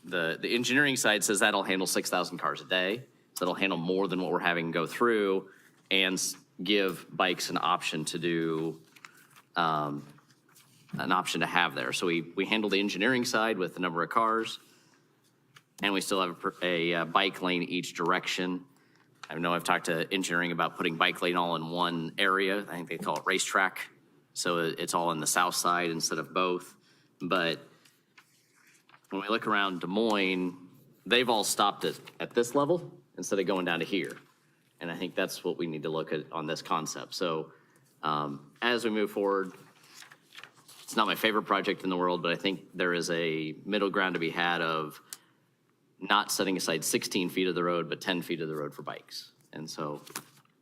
[SPEAKER 5] the engineering side says that'll handle 6,000 cars a day. So that'll handle more than what we're having go through and give bikes an option to do, an option to have there. So we handle the engineering side with the number of cars, and we still have a bike lane each direction. I know I've talked to engineering about putting bike lane all in one area. I think they call it racetrack. So it's all in the south side instead of both. But when we look around Des Moines, they've all stopped at this level instead of going down to here. And I think that's what we need to look at on this concept. So as we move forward, it's not my favorite project in the world, but I think there is a middle ground to be had of not setting aside 16 feet of the road, but 10 feet of the road for bikes. And so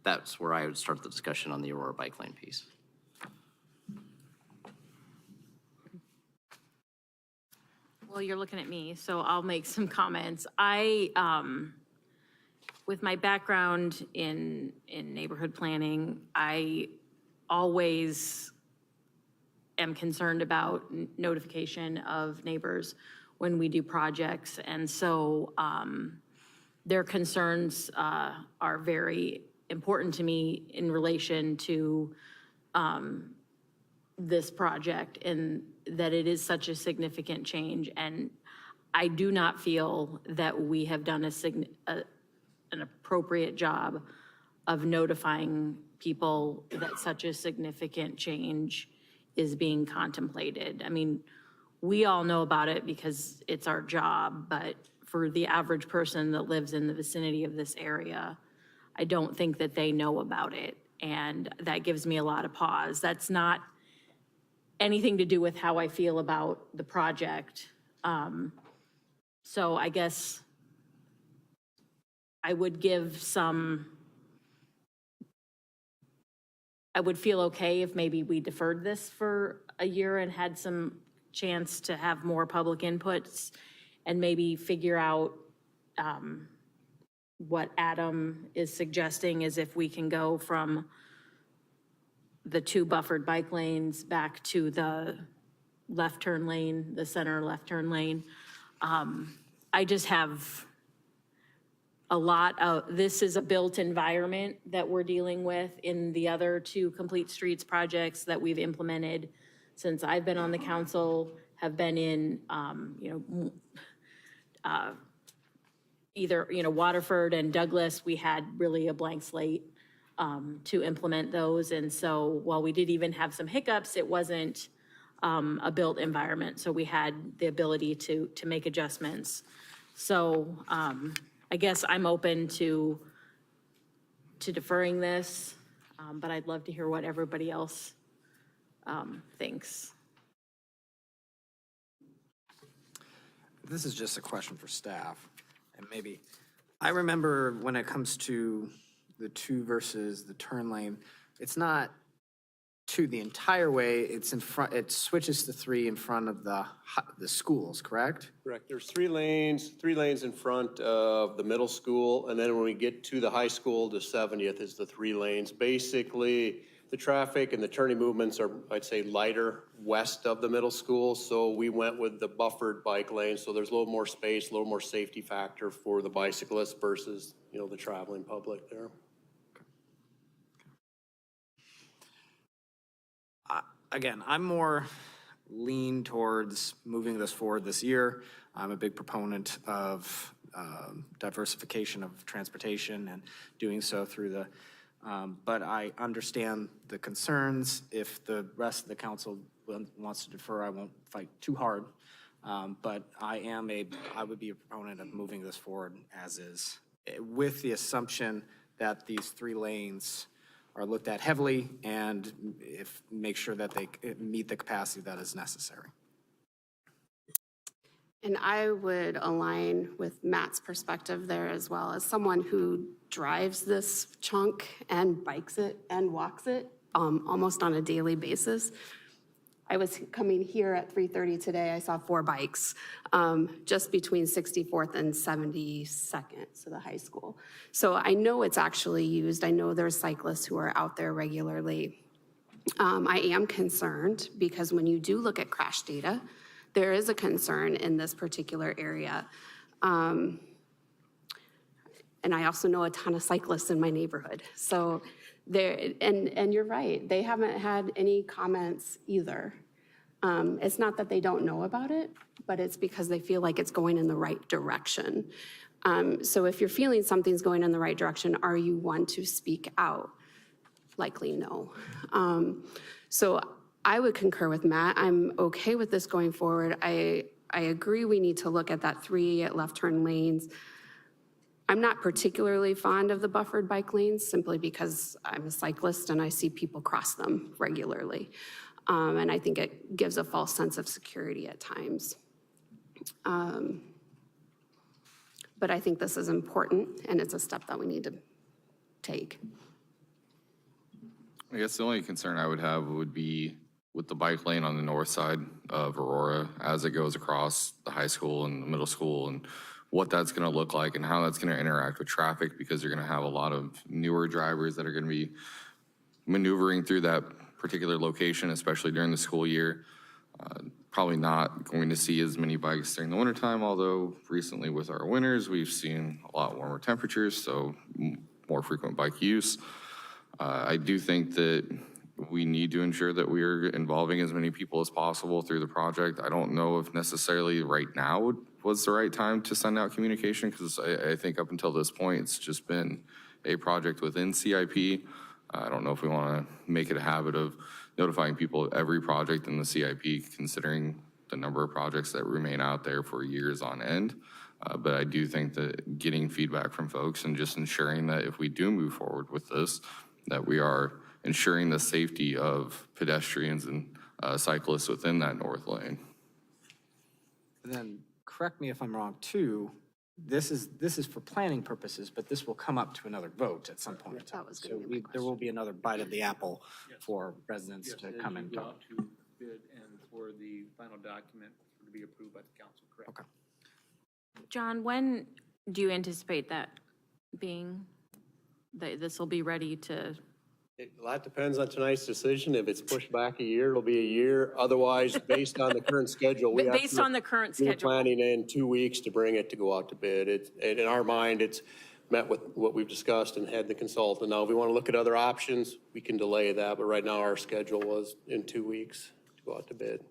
[SPEAKER 5] that's where I would start the discussion on the Aurora bike lane piece.
[SPEAKER 11] Well, you're looking at me, so I'll make some comments. With my background in neighborhood planning, I always am concerned about notification of neighbors when we do projects. And so their concerns are very important to me in relation to this project, and that it is such a significant change. And I do not feel that we have done an appropriate job of notifying people that such a significant change is being contemplated. I mean, we all know about it because it's our job, but for the average person that lives in the vicinity of this area, I don't think that they know about it. And that gives me a lot of pause. That's not anything to do with how I feel about the project. So I guess I would I would feel okay if maybe we deferred this for a year and had some chance to have more public inputs and maybe figure out what Adam is suggesting is if we can go from the 2 buffered bike lanes back to the left turn lane, the center left turn lane. I just have a lot of, this is a built environment that we're dealing with in the other 2 complete streets projects that we've implemented since I've been on the council, have been in, either, Waterford and Douglas, we had really a blank slate to implement those. And so while we did even have some hiccups, it wasn't a built environment. So we had the ability to make adjustments. So I guess I'm open to deferring this, but I'd love to hear what everybody else thinks.
[SPEAKER 10] This is just a question for staff, and maybe, I remember when it comes to the 2 versus the turn lane, it's not 2 the entire way, it's in front, it switches to 3 in front of the schools, correct?
[SPEAKER 9] Correct. There's 3 lanes in front of the middle school, and then when we get to the high school, the 70th is the 3 lanes. Basically, the traffic and the turning movements are, I'd say, lighter west of the middle school, so we went with the buffered bike lane, so there's a little more space, a little more safety factor for the bicyclists versus, the traveling public there.
[SPEAKER 10] Again, I'm more lean towards moving this forward this year. I'm a big proponent of diversification of transportation and doing so through the, but I understand the concerns. If the rest of the council wants to defer, I won't fight too hard. But I would be a proponent of moving this forward as is, with the assumption that these 3 lanes are looked at heavily and make sure that they meet the capacity that is necessary.
[SPEAKER 3] And I would align with Matt's perspective there as well, as someone who drives this chunk and bikes it and walks it almost on a daily basis. I was coming here at 3:30 today, I saw 4 bikes just between 64th and 72nd, so the high school. So I know it's actually used. I know there's cyclists who are out there regularly. I am concerned because when you do look at crash data, there is a concern in this particular area. And I also know a ton of cyclists in my neighborhood. So there, and you're right, they haven't had any comments either. It's not that they don't know about it, but it's because they feel like it's going in the right direction. So if you're feeling something's going in the right direction, are you one to speak out? Likely no. So I would concur with Matt. I'm okay with this going forward. I agree we need to look at that 3 left turn lanes. I'm not particularly fond of the buffered bike lanes simply because I'm a cyclist and I see people cross them regularly. And I think it gives a false sense of security at times. But I think this is important and it's a step that we need to take.
[SPEAKER 7] I guess the only concern I would have would be with the bike lane on the north side of Aurora as it goes across the high school and the middle school, and what that's going to look like and how that's going to interact with traffic, because you're going to have a lot of newer drivers that are going to be maneuvering through that particular location, especially during the school year. Probably not going to see as many bikes during the wintertime, although recently with our winters, we've seen a lot warmer temperatures. So more frequent bike use. I do think that we need to ensure that we are involving as many people as possible through the project. I don't know if necessarily right now was the right time to send out communication, because I think up until this point, it's just been a project within CIP. I don't know if we want to make it a habit of notifying people of every project in the CIP, considering the number of projects that remain out there for years on end. But I do think that getting feedback from folks and just ensuring that if we do move forward with this, that we are ensuring the safety of pedestrians and cyclists within that north lane.
[SPEAKER 10] And then, correct me if I'm wrong too, this is for planning purposes, but this will come up to another vote at some point.
[SPEAKER 3] That was
[SPEAKER 10] So
[SPEAKER 3] gonna be my
[SPEAKER 10] there will be another bite of the apple for residents to come and
[SPEAKER 4] Go
[SPEAKER 10] talk.
[SPEAKER 4] out to bid and for the final document to be approved by the council, correct?
[SPEAKER 10] Okay.
[SPEAKER 11] John, when do you anticipate that being, that this will be ready to?
[SPEAKER 9] A lot depends on tonight's decision. If it's pushed back a year, it'll be a year. Otherwise, based on the current schedule, we have
[SPEAKER 11] Based on the current
[SPEAKER 9] we're
[SPEAKER 11] schedule?
[SPEAKER 9] planning in 2 weeks to bring it to go out to bid. In our mind, it's met with what we've discussed and had the consultant. Now, if we want to look at other options, we can delay that, but right now our schedule was in 2 weeks to go out to bid.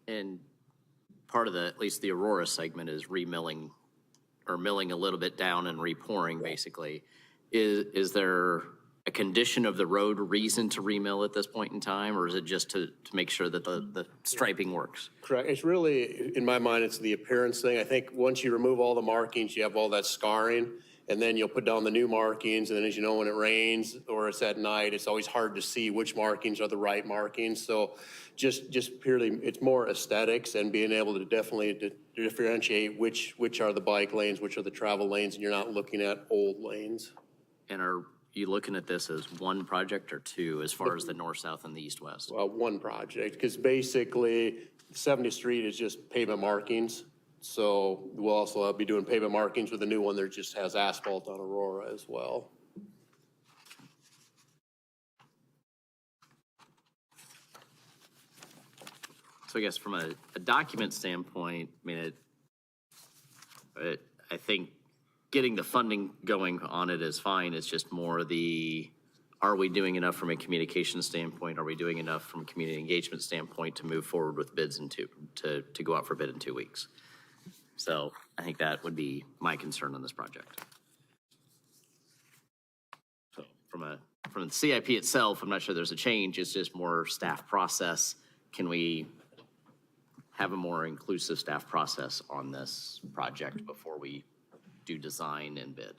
[SPEAKER 5] And part of the, at least the Aurora segment, is remilling or milling a little bit down and repouring, basically. Is there a condition of the road reason to remill at this point in time, or is it just to make sure that the striping works?
[SPEAKER 9] Correct. It's really, in my mind, it's the appearance thing. I think once you remove all the markings, you have all that scarring, and then you'll put down the new markings, and then as you know, when it rains or it's at night, it's always hard to see which markings are the right markings. So just purely, it's more aesthetics and being able to definitely differentiate which are the bike lanes, which are the travel lanes, and you're not looking at old lanes.
[SPEAKER 5] And are you looking at this as one project or two, as far as the north, south, and the east, west?
[SPEAKER 9] One project, because basically 70th Street is just pavement markings. So we'll also be doing pavement markings with the new one that just has asphalt on Aurora as well.
[SPEAKER 5] So I guess from a document standpoint, I mean, I think getting the funding going on it is fine. It's just more are we doing enough from a communication standpoint? Are we doing enough from a community engagement standpoint to move forward with bids to go out for bid in 2 weeks? So I think that would be my concern on this project. So from the CIP itself, I'm not sure there's a change. It's just more staff process. Can we have a more inclusive staff process on this project before we do design and bid?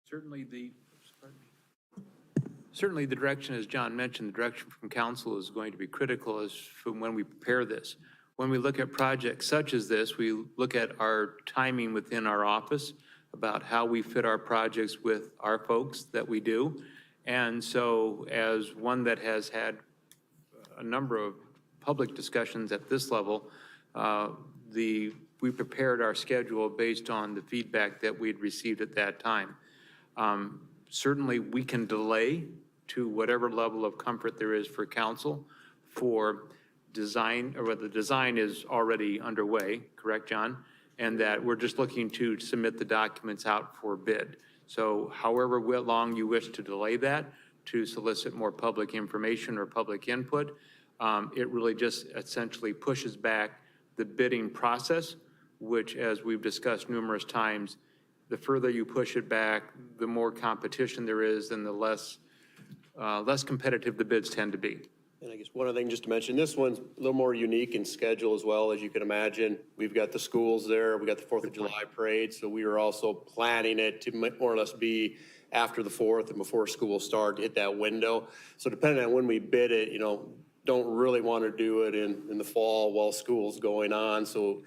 [SPEAKER 4] Certainly the direction, as John mentioned, the direction from council is going to be critical as from when we prepare this. When we look at projects such as this, we look at our timing within our office about how we fit our projects with our folks that we do. And so as one that has had a number of public discussions at this level, we prepared our schedule based on the feedback that we'd received at that time. Certainly, we can delay to whatever level of comfort there is for council for design, or whether the design is already underway, correct, John? And that we're just looking to submit the documents out for bid. So however long you wish to delay that to solicit more public information or public input, it really just essentially pushes back the bidding process, which, as we've discussed numerous times, the further you push it back, the more competition there is and the less competitive the bids tend to be.
[SPEAKER 9] And I guess one other thing just to mention, this one's a little more unique in schedule as well, as you can imagine. We've got the schools there, we got the 4th of July parade, so we were also planning it to more or less be after the 4th and before school start, to hit that window. So depending on when we bid it, don't really want to do it in the fall while school's going on. So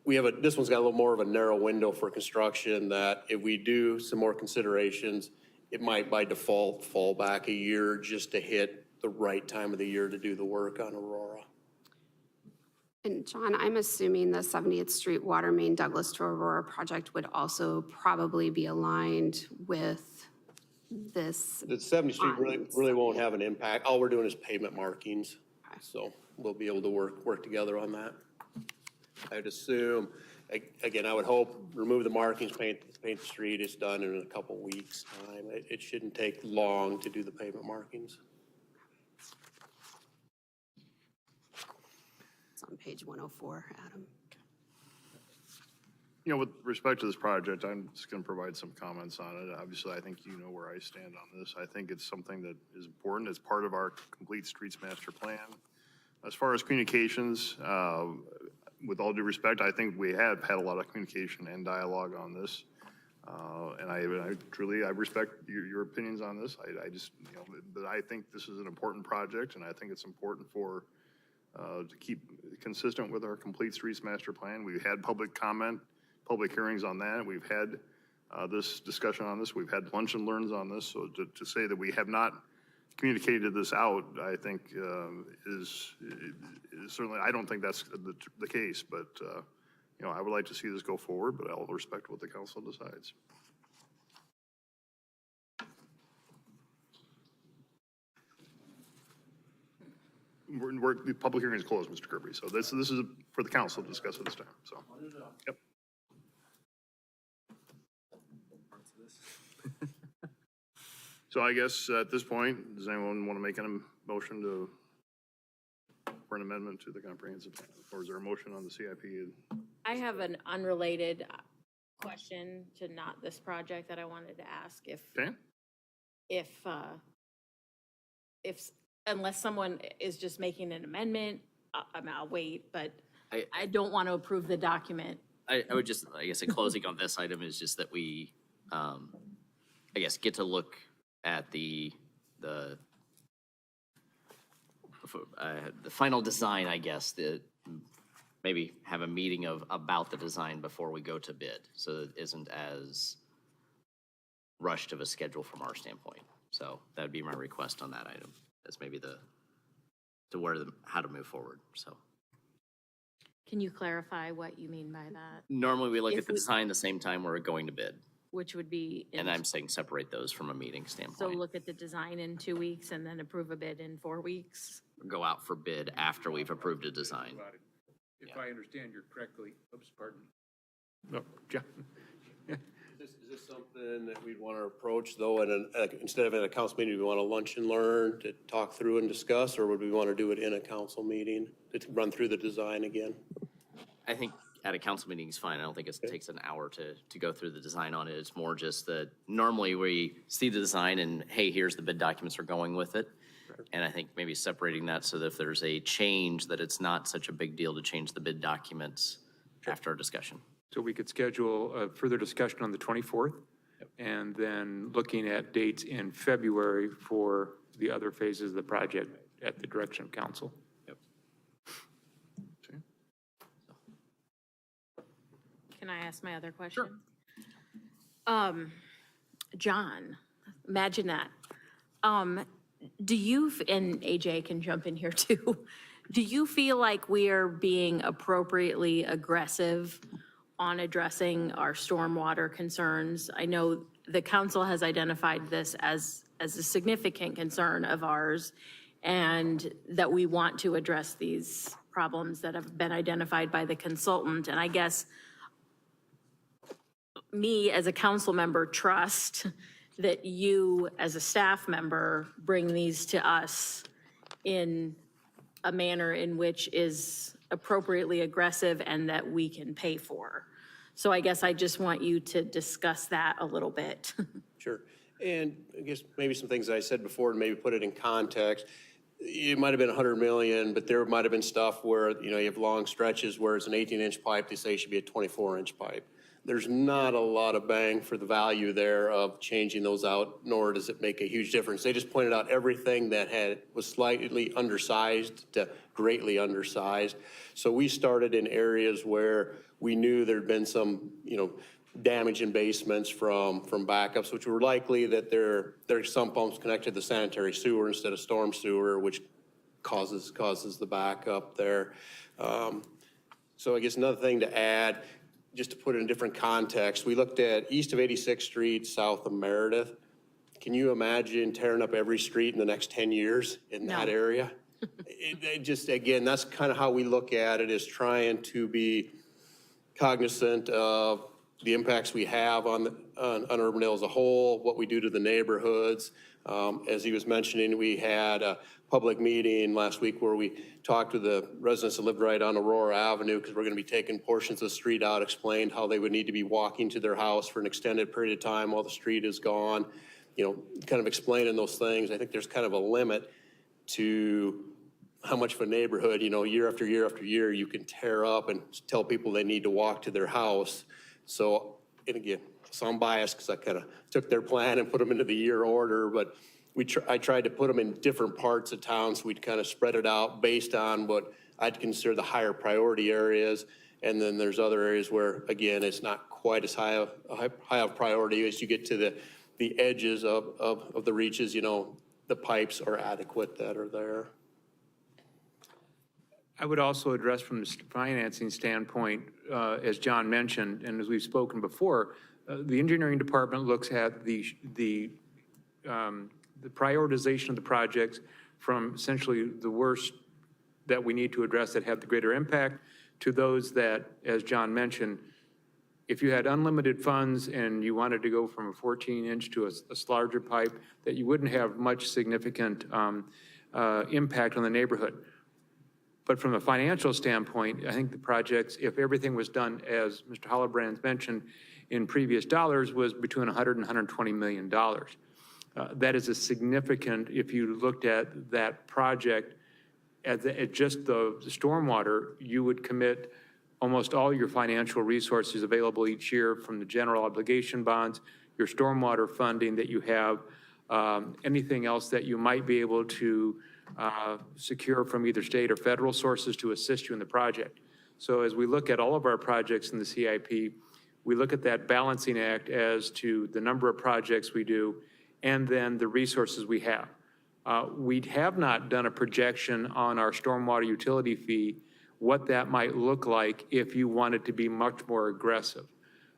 [SPEAKER 9] this one's got a little more of a narrow window for construction, that if we do some more considerations, it might by default fall back a year just to hit the right time of the year to do the work on Aurora.
[SPEAKER 3] And John, I'm assuming the 70th Street Water Main Douglas to Aurora project would also probably be aligned with this.
[SPEAKER 9] The 70th Street really won't have an impact. All we're doing is pavement markings. So we'll be able to work together on that. I'd assume Again, I would hope, remove the markings, paint the street, it's done in a couple weeks' time. It shouldn't take long to do the pavement markings.
[SPEAKER 3] It's on page 104, Adam.
[SPEAKER 1] You know, with respect to this project, I'm just going to provide some comments on it. Obviously, I think you know where I stand on this. I think it's something that is important. It's part of our complete streets master plan. As far as communications, with all due respect, I think we have had a lot of communication and dialogue on this. And I truly respect your opinions on this. I just, you know, but I think this is an important project, and I think it's important for to keep consistent with our complete streets master plan. We've had public comment, public hearings on that. We've had this discussion on this. We've had lunch and learns on this. So to say that we have not communicated this out, I think is certainly, I don't think that's the case, but you know, I would like to see this go forward, but I'll respect what the council decides. The public hearing is closed, Mr. Kirby, so this is for the council to discuss at this time, so. Yep. So I guess at this point, does anyone want to make a motion for an amendment to the comprehensive plan? Or is there a motion on the CIP?
[SPEAKER 11] I have an unrelated question to not this project that I wanted to ask
[SPEAKER 1] Okay.
[SPEAKER 11] if unless someone is just making an amendment, I'll wait, but I don't want to approve the document.
[SPEAKER 5] I would just, I guess, a closing on this item is just that we, I guess, get to look at the final design, I guess, maybe have a meeting about the design before we go to bid, so that it isn't as rushed of a schedule from our standpoint. So that'd be my request on that item. That's maybe how to move forward, so.
[SPEAKER 11] Can you clarify what you mean by that?
[SPEAKER 5] Normally, we look at the design the same time we're going to bid.
[SPEAKER 11] Which would be?
[SPEAKER 5] And I'm saying separate those from a meeting standpoint.
[SPEAKER 11] So look at the design in 2 weeks and then approve a bid in 4 weeks?
[SPEAKER 5] Go out for bid after we've approved a design.
[SPEAKER 4] If I understand you correctly, oops, pardon.
[SPEAKER 1] No, Jeff.
[SPEAKER 9] Is this something that we'd want to approach, though, instead of in a council meeting, do we want to lunch and learn to talk through and discuss, or would we want to do it in a council meeting to run through the design again?
[SPEAKER 5] I think at a council meeting is fine. I don't think it takes an hour to go through the design on it. It's more just that normally we see the design and, hey, here's the bid documents we're going with it. And I think maybe separating that so that if there's a change, that it's not such a big deal to change the bid documents after our discussion.
[SPEAKER 4] So we could schedule a further discussion on the 24th, and then looking at dates in February for the other phases of the project at the direction of council.
[SPEAKER 5] Yep.
[SPEAKER 11] Can I ask my other question? Sure. John, imagine that. Do you, and AJ can jump in here too, do you feel like we are being appropriately aggressive on addressing our stormwater concerns? I know the council has identified this as a significant concern of ours, and that we want to address these problems that have been identified by the consultant. And I guess me as a council member trust that you as a staff member bring these to us in a manner in which is appropriately aggressive and that we can pay for. So I guess I just want you to discuss that a little bit.
[SPEAKER 9] Sure. And I guess maybe some things I said before, and maybe put it in context. It might have been 100 million, but there might have been stuff where, you know, you have long stretches where it's an 18-inch pipe, they say it should be a 24-inch pipe. There's not a lot of bang for the value there of changing those out, nor does it make a huge difference. They just pointed out everything that was slightly undersized to greatly undersized. So we started in areas where we knew there'd been some, you know, damage in basements from backups, which were likely that there's some pumps connected to the sanitary sewer instead of storm sewer, which causes the backup there. So I guess another thing to add, just to put it in a different context, we looked at east of 86th Street, south of Meredith. Can you imagine tearing up every street in the next 10 years in that area? It just, again, that's kind of how we look at it, is trying to be cognizant of the impacts we have on Urbandale as a whole, what we do to the neighborhoods. As he was mentioning, we had a public meeting last week where we talked to the residents that lived right on Aurora Avenue, because we're going to be taking portions of the street out, explained how they would need to be walking to their house for an extended period of time while the street is gone, you know, kind of explaining those things. I think there's kind of a limit to how much of a neighborhood, you know, year after year after year, you can tear up and tell people they need to walk to their house. So, and again, so I'm biased because I kind of took their plan and put them into the year order, but I tried to put them in different parts of town, so we'd kind of spread it out based on what I'd consider the higher priority areas. And then there's other areas where, again, it's not quite as high of priority as you get to the edges of the reaches, you know, the pipes are adequate that are there.
[SPEAKER 4] I would also address from the financing standpoint, as John mentioned, and as we've spoken before, the engineering department looks at the prioritization of the projects from essentially the worst that we need to address that have the greater impact to those that, as John mentioned, if you had unlimited funds and you wanted to go from a 14-inch to a larger pipe, that you wouldn't have much significant impact on the neighborhood. But from a financial standpoint, I think the projects, if everything was done as Mr. Hollebrand mentioned in previous dollars, was between $100 and $120 million. That is a significant, if you looked at that project at just the stormwater, you would commit almost all your financial resources available each year from the general obligation bonds, your stormwater funding that you have, anything else that you might be able to secure from either state or federal sources to assist you in the project. So as we look at all of our projects in the CIP, we look at that balancing act as to the number of projects we do and then the resources we have. We have not done a projection on our stormwater utility fee, what that might look like if you wanted to be much more aggressive.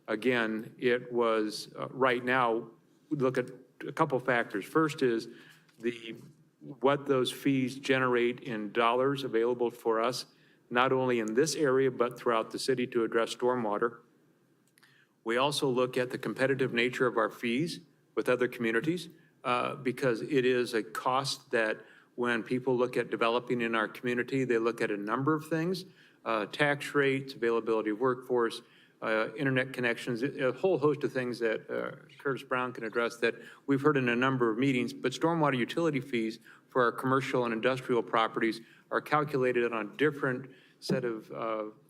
[SPEAKER 4] Again, it was, right now, we look at a couple factors. First is what those fees generate in dollars available for us, not only in this area, but throughout the city to address stormwater. We also look at the competitive nature of our fees with other communities because it is a cost that when people look at developing in our community, they look at a number of things, tax rates, availability of workforce, internet connections, a whole host of things that Curtis Brown can address that we've heard in a number of meetings, but stormwater utility fees for our commercial and industrial properties are calculated on a different set of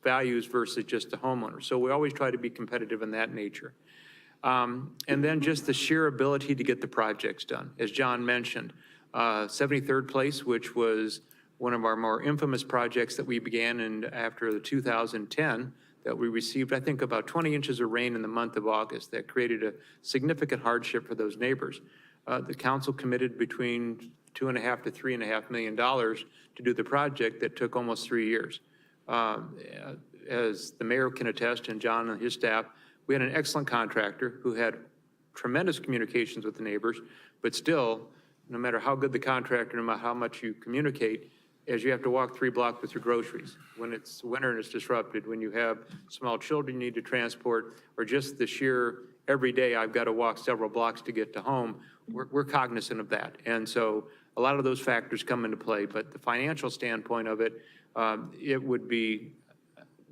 [SPEAKER 4] values versus just the homeowner. So we always try to be competitive in that nature. And then just the sheer ability to get the projects done. As John mentioned, 73rd place, which was one of our more infamous projects that we began in after the 2010, that we received, I think, about 20 inches of rain in the month of August that created a significant hardship for those neighbors. The council committed between $2.5 to $3.5 million to do the project that took almost 3 years. As the mayor can attest, and John and his staff, we had an excellent contractor who had tremendous communications with the neighbors, but still, no matter how good the contractor, no matter how much you communicate, as you have to walk 3 blocks with your groceries, when it's winter and it's disrupted, when you have small children you need to transport, or just the sheer every day I've got to walk several blocks to get to home, we're cognizant of that. And so a lot of those factors come into play, but the financial standpoint of it, it would be,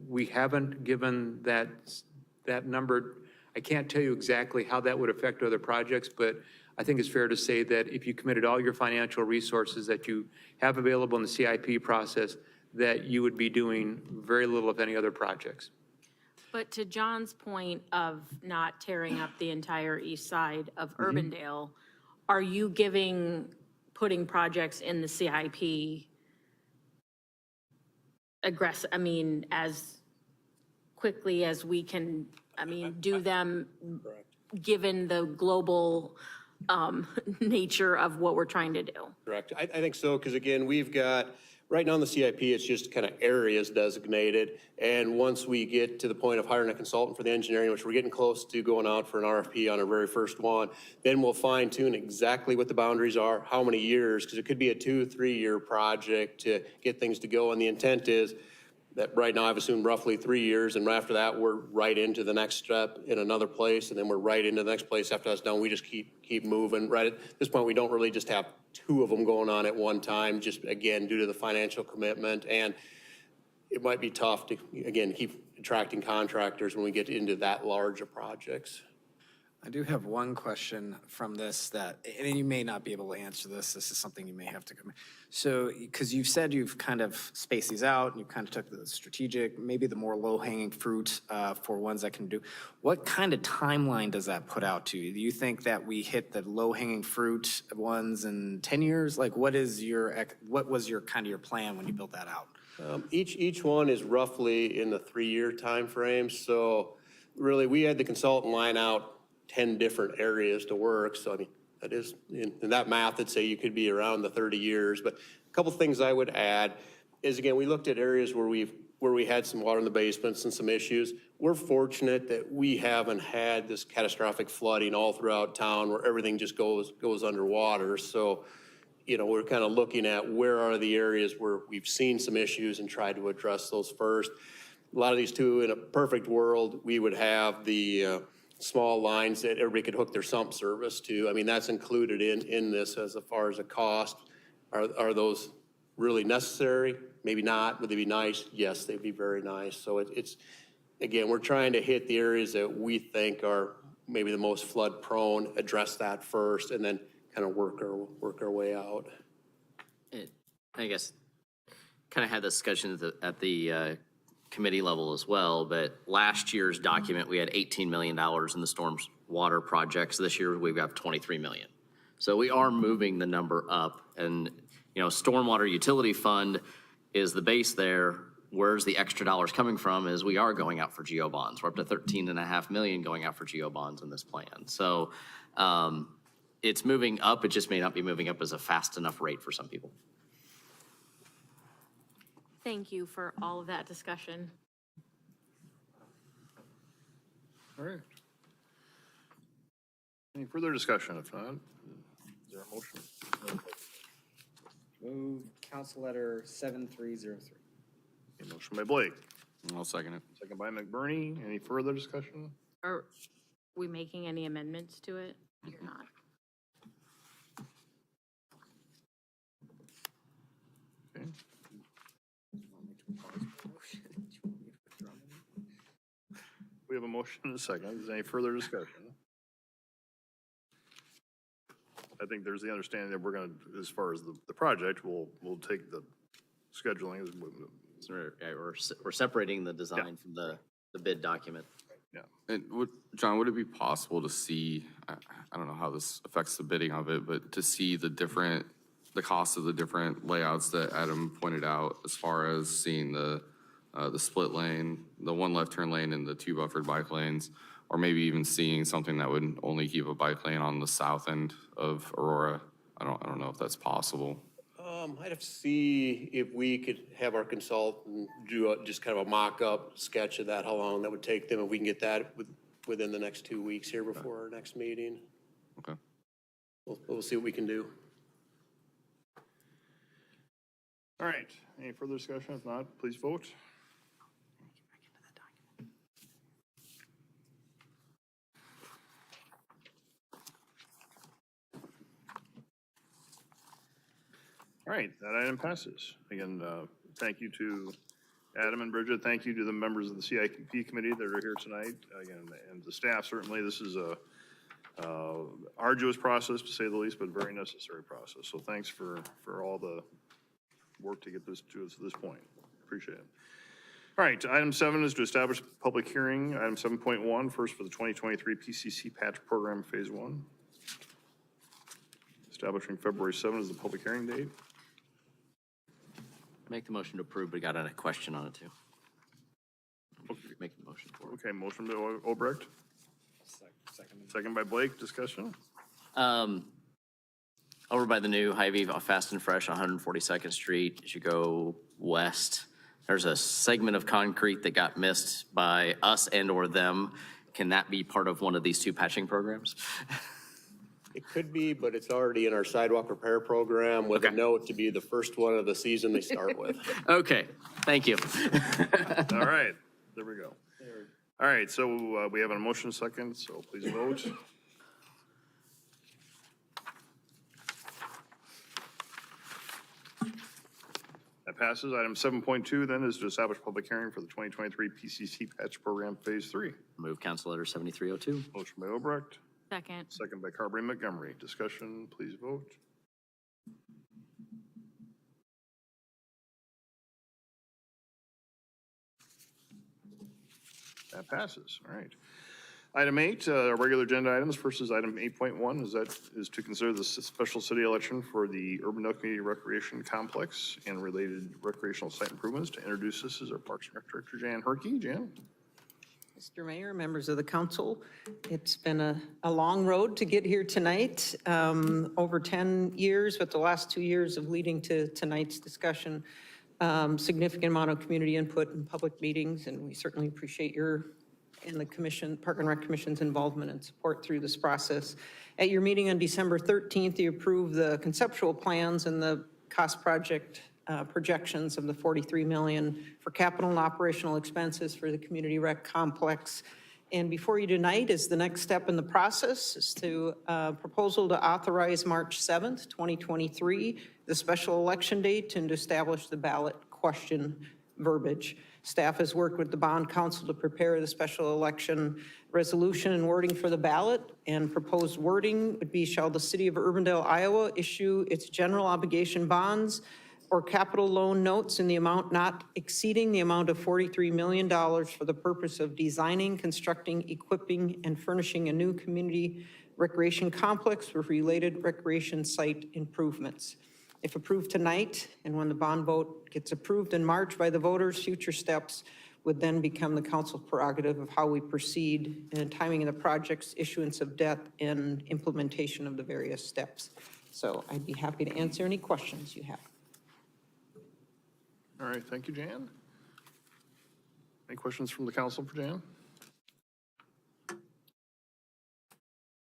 [SPEAKER 4] we haven't given that number. I can't tell you exactly how that would affect other projects, but I think it's fair to say that if you committed all your financial resources that you have available in the CIP process, that you would be doing very little, if any, other projects.
[SPEAKER 11] But to John's point of not tearing up the entire east side of Urbandale, are you putting projects in the CIP aggressive, as quickly as we can, do them given the global nature of what we're trying to do?
[SPEAKER 9] Correct. I think so, because again, we've got, right now in the CIP, it's just kind of areas designated. And once we get to the point of hiring a consultant for the engineering, which we're getting close to going out for an RFP on our very first one, then we'll fine tune exactly what the boundaries are, how many years, because it could be a 2-3 year project to get things to go. And the intent is that right now I've assumed roughly 3 years, and after that, we're right into the next step in another place, and then we're right into the next place after that's done. We just keep moving. Right at this point, we don't really just have 2 of them going on at one time, just again, due to the financial commitment, and it might be tough to, again, keep attracting contractors when we get into that large of projects.
[SPEAKER 10] I do have one question from this that, and you may not be able to answer this. This is something you may have to come. So, because you've said you've kind of spaced these out and you kind of took the strategic, maybe the more low-hanging fruit for ones that can do. What kind of timeline does that put out to you? Do you think that we hit the low-hanging fruit ones in 10 years? Like, what was your kind of your plan when you built that out?
[SPEAKER 9] Each one is roughly in the 3-year time frame. So really, we had the consultant line out 10 different areas to work. So I mean, that is, in that math, I'd say you could be around the 30 years. But a couple things I would add is, again, we looked at areas where we had some water in the basements and some issues. We're fortunate that we haven't had this catastrophic flooding all throughout town where everything just goes underwater. So, you know, we're kind of looking at where are the areas where we've seen some issues and tried to address those first. A lot of these too, in a perfect world, we would have the small lines that everybody could hook their sump service to. I mean, that's included in this as far as a cost. Are those really necessary? Maybe not. Would they be nice? Yes, they'd be very nice. So it's, again, we're trying to hit the areas that we think are maybe the most flood prone, address that first, and then kind of work our way out.
[SPEAKER 5] I guess, kind of had this discussion at the committee level as well, but last year's document, we had $18 million in the storm water projects. This year, we've got $23 million. So we are moving the number up, and, you know, stormwater utility fund is the base there. Where's the extra dollars coming from is we are going out for GO bonds. We're up to $13.5 million going out for GO bonds in this plan. So it's moving up. It just may not be moving up as a fast enough rate for some people.
[SPEAKER 11] Thank you for all of that discussion.
[SPEAKER 1] All right. Any further discussion? If not, is there a motion?
[SPEAKER 10] Move council letter 7303.
[SPEAKER 1] A motion by Blake.
[SPEAKER 7] I'll second it.
[SPEAKER 1] Second by McBurney. Any further discussion?
[SPEAKER 11] Are we making any amendments to it? You're not.
[SPEAKER 1] Okay. We have a motion and a second. Is there any further discussion? I think there's the understanding that we're going to, as far as the project, we'll take the scheduling as
[SPEAKER 5] We're separating the design from the bid document.
[SPEAKER 1] Yeah.
[SPEAKER 7] And John, would it be possible to see, I don't know how this affects the bidding of it, but to see the cost of the different layouts that Adam pointed out, as far as seeing the split lane, the one left turn lane and the 2 buffered bike lanes, or maybe even seeing something that would only keep a bike lane on the south end of Aurora? I don't know if that's possible.
[SPEAKER 9] I'd have to see if we could have our consultant do just kind of a mock-up sketch of that, how long that would take them, if we can get that within the next 2 weeks here before our next meeting.
[SPEAKER 7] Okay.
[SPEAKER 9] We'll see what we can do.
[SPEAKER 1] All right. Any further discussion? If not, please vote. All right, that item passes. Again, thank you to Adam and Bridget. Thank you to the members of the CIP committee that are here tonight. Again, and the staff, certainly. This is a arduous process, to say the least, but very necessary process. So thanks for all the work to get this to us at this point. Appreciate it. All right, item 7 is to establish a public hearing. Item 7.1, first for the 2023 PCC patch program phase 1. Establishing February 7 as the public hearing date.
[SPEAKER 5] Make the motion to approve, but got a question on it too. Make the motion for it.
[SPEAKER 1] Okay, motion by Obrecht. Second by Blake. Discussion.
[SPEAKER 5] Over by the new Hy-Vee Fast and Fresh on 142nd Street, as you go west, there's a segment of concrete that got missed by us and or them. Can that be part of one of these 2 patching programs?
[SPEAKER 9] It could be, but it's already in our sidewalk repair program with a
[SPEAKER 5] Okay.
[SPEAKER 9] note to be the first one of the season they start with.
[SPEAKER 5] Okay, thank you.
[SPEAKER 1] All right, there we go. All right, so we have a motion second, so please vote. That passes. Item 7.2 then is to establish public hearing for the 2023 PCC Patch Program Phase 3.
[SPEAKER 5] Move Council Letter 7302.
[SPEAKER 1] Motion by Obrecht,
[SPEAKER 11] Second.
[SPEAKER 1] second by Carberry Montgomery. Discussion, please vote. That passes. All right. Item 8, regular agenda items. First is item 8.1, is to consider the special city election for the Urbandale Community Recreation Complex and related recreational site improvements. To introduce this is our Parks and Rec Director, Jan Herkey. Jan?
[SPEAKER 16] Mr. Mayor, members of the council, it's been a long road to get here tonight, over 10 years, but the last 2 years of leading to tonight's discussion, significant amount of community input and public meetings, and we certainly appreciate your and the commission, Park and Rec Commission's involvement and support through this process. At your meeting on December 13th, you approved the conceptual plans and the cost project projections of the $43 million for capital and operational expenses for the community rec complex. And before you tonight is the next step in the process is to proposal to authorize March 7th, 2023, the special election date and to establish the ballot question verbiage. Staff has worked with the bond council to prepare the special election resolution and wording for the ballot, and proposed wording would be, shall the city of Urbandale, Iowa issue its general obligation bonds or capital loan notes in the amount not exceeding the amount of $43 million for the purpose of designing, constructing, equipping, and furnishing a new community recreation complex with related recreation site improvements. If approved tonight, and when the bond vote gets approved in March by the voters, future steps would then become the council's prerogative of how we proceed and timing of the project's issuance of debt and implementation of the various steps. So I'd be happy to answer any questions you have.
[SPEAKER 1] All right, thank you, Jan. Any questions from the council for Jan?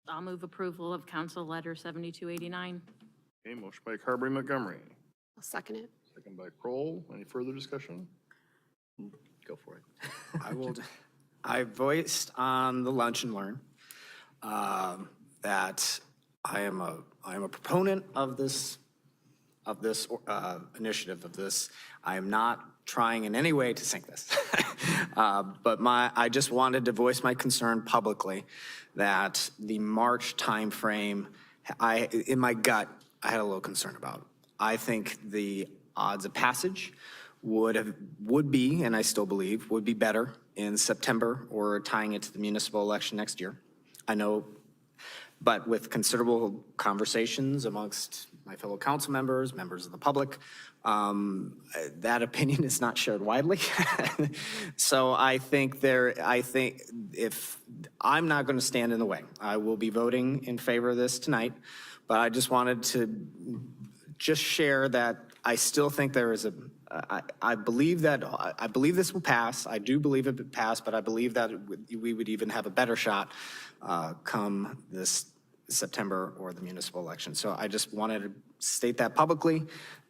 [SPEAKER 11] I'll move approval of Council Letter 7289.
[SPEAKER 1] Okay, motion by Carberry Montgomery,
[SPEAKER 3] I'll second it.
[SPEAKER 1] second by Kroll. Any further discussion?
[SPEAKER 5] Go for it.
[SPEAKER 10] I voiced on the Lunch and Learn that I am a proponent of this initiative, of this. I am not trying in any way to sink this. But I just wanted to voice my concern publicly that the March timeframe, in my gut, I had a little concern about. I think the odds of passage would be, and I still believe, would be better in September or tying it to the municipal election next year. I know, but with considerable conversations amongst my fellow council members, members of the public, that opinion is not shared widely. So I think if I'm not going to stand in the way, I will be voting in favor of this tonight. But I just wanted to just share that I still think there is I believe this will pass. I do believe it would pass, but I believe that we would even have a better shot come this September or the municipal election. So I just wanted to state that publicly,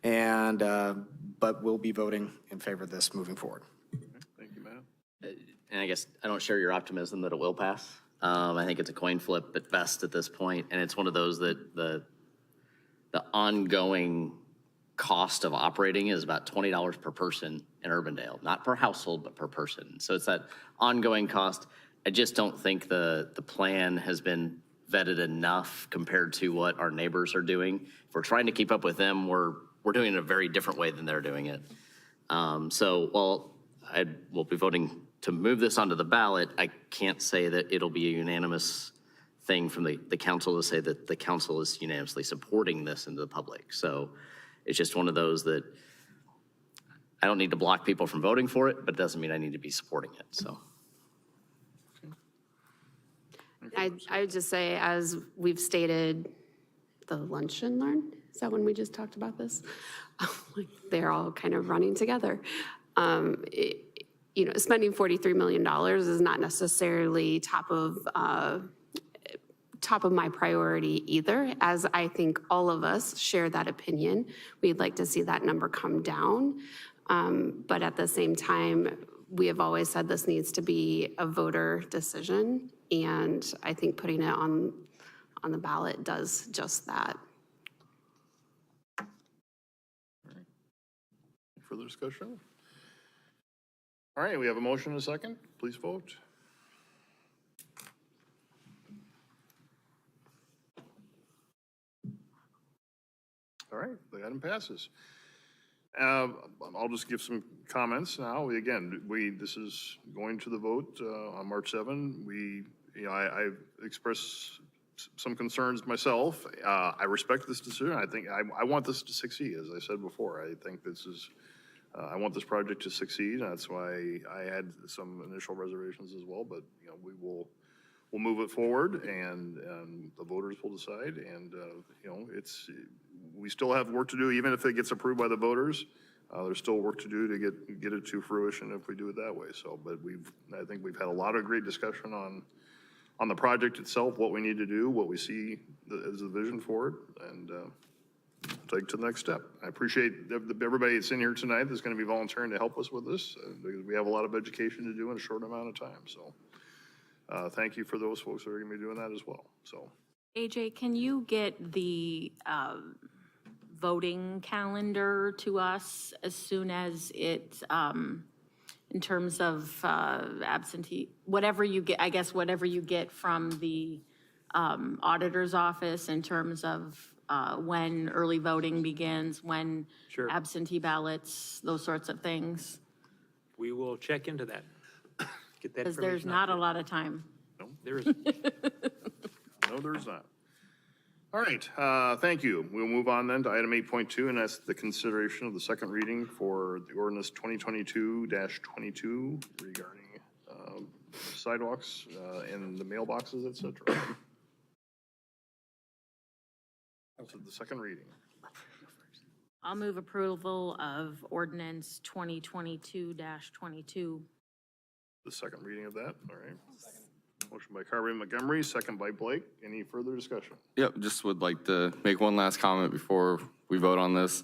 [SPEAKER 10] and but we'll be voting in favor of this moving forward.
[SPEAKER 1] Thank you, Matt.
[SPEAKER 5] And I guess I don't share your optimism that it will pass. I think it's a coin flip at best at this point, and it's one of those that the ongoing cost of operating is about $20 per person in Urbandale, not per household, but per person. So it's that ongoing cost. I just don't think the plan has been vetted enough compared to what our neighbors are doing. If we're trying to keep up with them, we're doing it in a very different way than they're doing it. So while I will be voting to move this onto the ballot, I can't say that it'll be a unanimous thing from the council to say that the council is unanimously supporting this into the public. So it's just one of those that I don't need to block people from voting for it, but it doesn't mean I need to be supporting it, so.
[SPEAKER 3] I would just say, as we've stated, the Lunch and Learn, is that when we just talked about this? They're all kind of running together. Spending $43 million is not necessarily top top of my priority either, as I think all of us share that opinion. We'd like to see that number come down. But at the same time, we have always said this needs to be a voter decision. And I think putting it on the ballot does just that.
[SPEAKER 1] Further discussion? All right, we have a motion and a second. Please vote. All right, the item passes. I'll just give some comments now. Again, this is going to the vote on March 7. I expressed some concerns myself. I respect this decision. I think I want this to succeed, as I said before. I think this is, I want this project to succeed. That's why I had some initial reservations as well, but, we'll move it forward and the voters will decide. And, we still have work to do, even if it gets approved by the voters. There's still work to do to get it to fruition if we do it that way. So, but I think we've had a lot of great discussion on the project itself, what we need to do, what we see as the vision for it, and take to the next step. I appreciate everybody that's in here tonight that's going to be volunteering to help us with this, because we have a lot of education to do in a short amount of time. So thank you for those folks that are going to be doing that as well. So
[SPEAKER 11] AJ, can you get the voting calendar to us as soon as it, in terms of absentee, whatever you get, I guess whatever you get from the auditor's office in terms of when early voting begins, when
[SPEAKER 4] Sure.
[SPEAKER 11] absentee ballots, those sorts of things?
[SPEAKER 4] We will check into that. Get that
[SPEAKER 11] Because there's
[SPEAKER 4] information
[SPEAKER 11] not
[SPEAKER 4] out
[SPEAKER 11] a
[SPEAKER 4] there.
[SPEAKER 11] lot of time.
[SPEAKER 1] no,
[SPEAKER 4] There is.
[SPEAKER 1] no, there's not. All right, thank you. We'll move on then to item 8.2, and that's the consideration of the second reading for the ordinance 2022-22 regarding sidewalks and the mailboxes, et cetera. So the second reading.
[SPEAKER 11] I'll move approval of ordinance 2022-22.
[SPEAKER 1] The second reading of that, all right. Motion by Carberry Montgomery, second by Blake. Any further discussion?
[SPEAKER 7] Yep, just would like to make one last comment before we vote on this.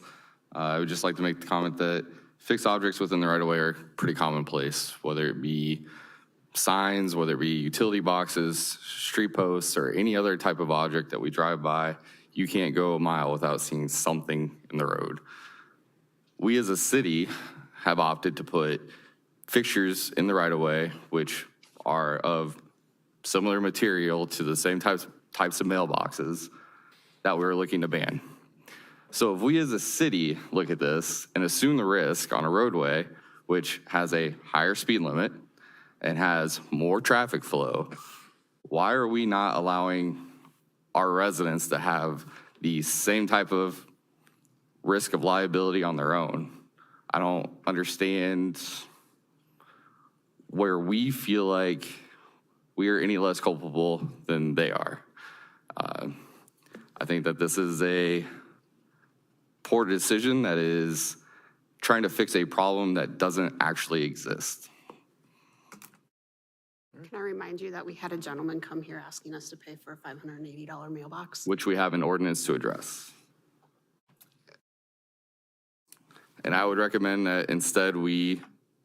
[SPEAKER 7] I would just like to make the comment that fixed objects within the right-of-way are pretty commonplace, whether it be signs, whether it be utility boxes, street posts, or any other type of object that we drive by. You can't go a mile without seeing something in the road. We as a city have opted to put fixtures in the right-of-way, which are of similar material to the same types of mailboxes that we're looking to ban. So if we as a city look at this and assume the risk on a roadway, which has a higher speed limit and has more traffic flow, why are we not allowing our residents to have the same type of risk of liability on their own? I don't understand where we feel like we are any less culpable than they are. I think that this is a poor decision that is trying to fix a problem that doesn't actually exist.
[SPEAKER 3] Can I remind you that we had a gentleman come here asking us to pay for a $580 mailbox?
[SPEAKER 7] Which we have an ordinance to address. And I would recommend that instead we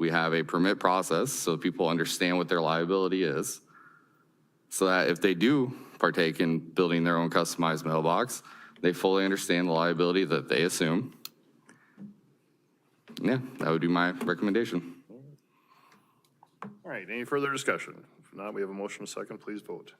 [SPEAKER 7] have a permit process so people understand what their liability is, so that if they do partake in building their own customized mailbox, they fully understand the liability that they assume. Yeah, that would be my recommendation.
[SPEAKER 1] All right, any further discussion? If not, we have a motion and a second. Please vote.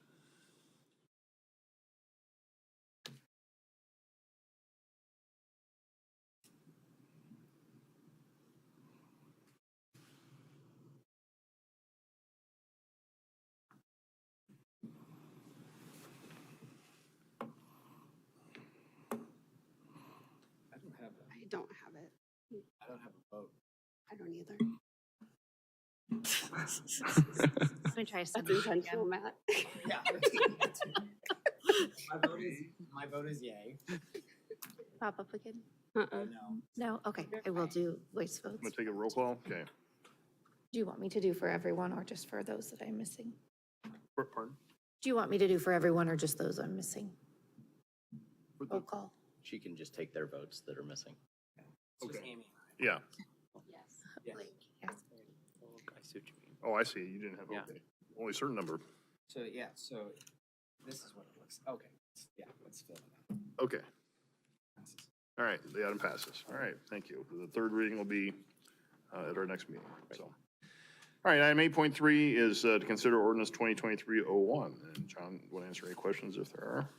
[SPEAKER 3] I don't have it.
[SPEAKER 10] I don't have a vote.
[SPEAKER 3] I don't either.
[SPEAKER 2] Let me try to send
[SPEAKER 3] That's
[SPEAKER 2] it again.
[SPEAKER 3] intentional, Matt.
[SPEAKER 10] Yeah. My vote is yay.
[SPEAKER 2] Pop up again?
[SPEAKER 3] Uh-uh.
[SPEAKER 10] No.
[SPEAKER 2] No? Okay, I will do voice
[SPEAKER 1] I'm
[SPEAKER 2] votes.
[SPEAKER 1] gonna take a roll call. Okay.
[SPEAKER 2] Do you want me to do for everyone or just for those that I'm missing?
[SPEAKER 1] Pardon?
[SPEAKER 2] Do you want me to do for everyone or just those I'm missing? Roll call.
[SPEAKER 5] She can just take their votes that are missing.
[SPEAKER 1] Yeah.
[SPEAKER 2] Blake, yes.
[SPEAKER 4] I see what you mean.
[SPEAKER 1] Oh, I see. You didn't have,
[SPEAKER 10] Yeah.
[SPEAKER 1] okay. Only a certain number.
[SPEAKER 10] So, yeah, so this is what it looks, okay, yeah, let's fill it out.
[SPEAKER 1] Okay. All right, the item passes. All right, thank you. The third reading will be at our next meeting, so. All right, item 8.3 is to consider ordinance 2023-01. And John, want to answer any questions if there are?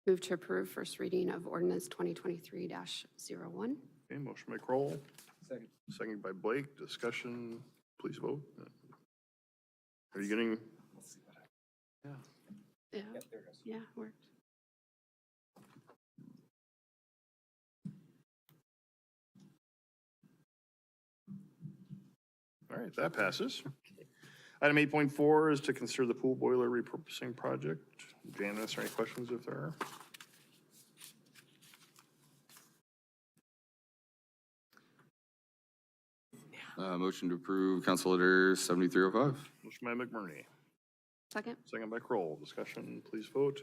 [SPEAKER 3] Move to approve first reading of ordinance 2023-01.
[SPEAKER 1] Okay, motion by Kroll,
[SPEAKER 10] Second.
[SPEAKER 1] second by Blake. Discussion, please vote. Are you getting,
[SPEAKER 10] Let's see what happens.
[SPEAKER 3] Yeah,
[SPEAKER 10] Yep, there it goes.
[SPEAKER 3] yeah, worked.
[SPEAKER 1] all right, that passes. Item 8.4 is to consider the pool boiler repurposing project. Jan, answer any questions if there are?
[SPEAKER 7] Motion to approve Council Letter 7305.
[SPEAKER 1] Motion by McBurney,
[SPEAKER 3] Second?
[SPEAKER 1] second by Kroll. Discussion, please vote.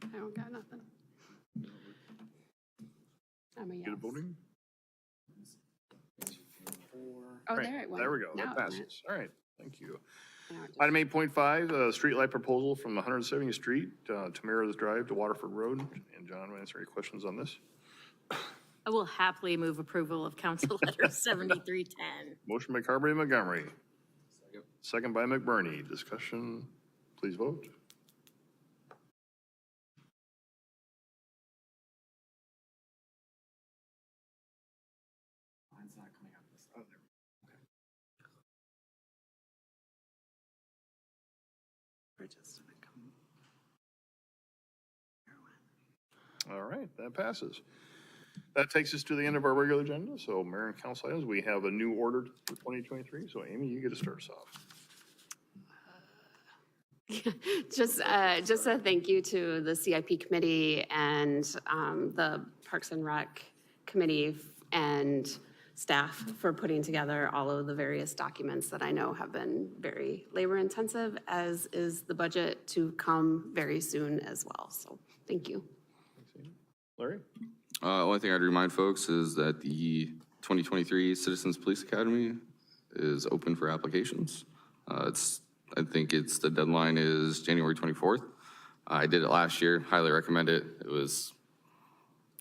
[SPEAKER 3] I don't got nothing. I'm a yes.
[SPEAKER 1] Good voting?
[SPEAKER 3] Oh,
[SPEAKER 1] All right,
[SPEAKER 3] there it went.
[SPEAKER 1] there we go.
[SPEAKER 3] Now
[SPEAKER 1] That
[SPEAKER 3] it went.
[SPEAKER 1] passes. All right, thank you.
[SPEAKER 3] Now it just-
[SPEAKER 1] Item 8.5, streetlight proposal from 170th Street, Tamara's Drive to Waterford Road. And John, will answer any questions on this?
[SPEAKER 11] I will happily move approval of Council Letter 7310.
[SPEAKER 1] Motion by Carberry Montgomery. Second by McBurney. Discussion, please vote.
[SPEAKER 10] Mine's not coming up this, oh, there. It just didn't come.
[SPEAKER 1] All right, that passes. That takes us to the end of our regular agenda. So Mayor and Council items, we have a new order for 2023. So Amy, you get to start us off.
[SPEAKER 3] Just a thank you to the CIP committee and the Parks and Rec committee and staff for putting together all of the various documents that I know have been very labor intensive, as is the budget to come very soon as well. So thank you.
[SPEAKER 1] Larry?
[SPEAKER 7] Only thing I'd remind folks is that the 2023 Citizens Police Academy is open for applications. I think the deadline is January 24th. I did it last year, highly recommend it. It was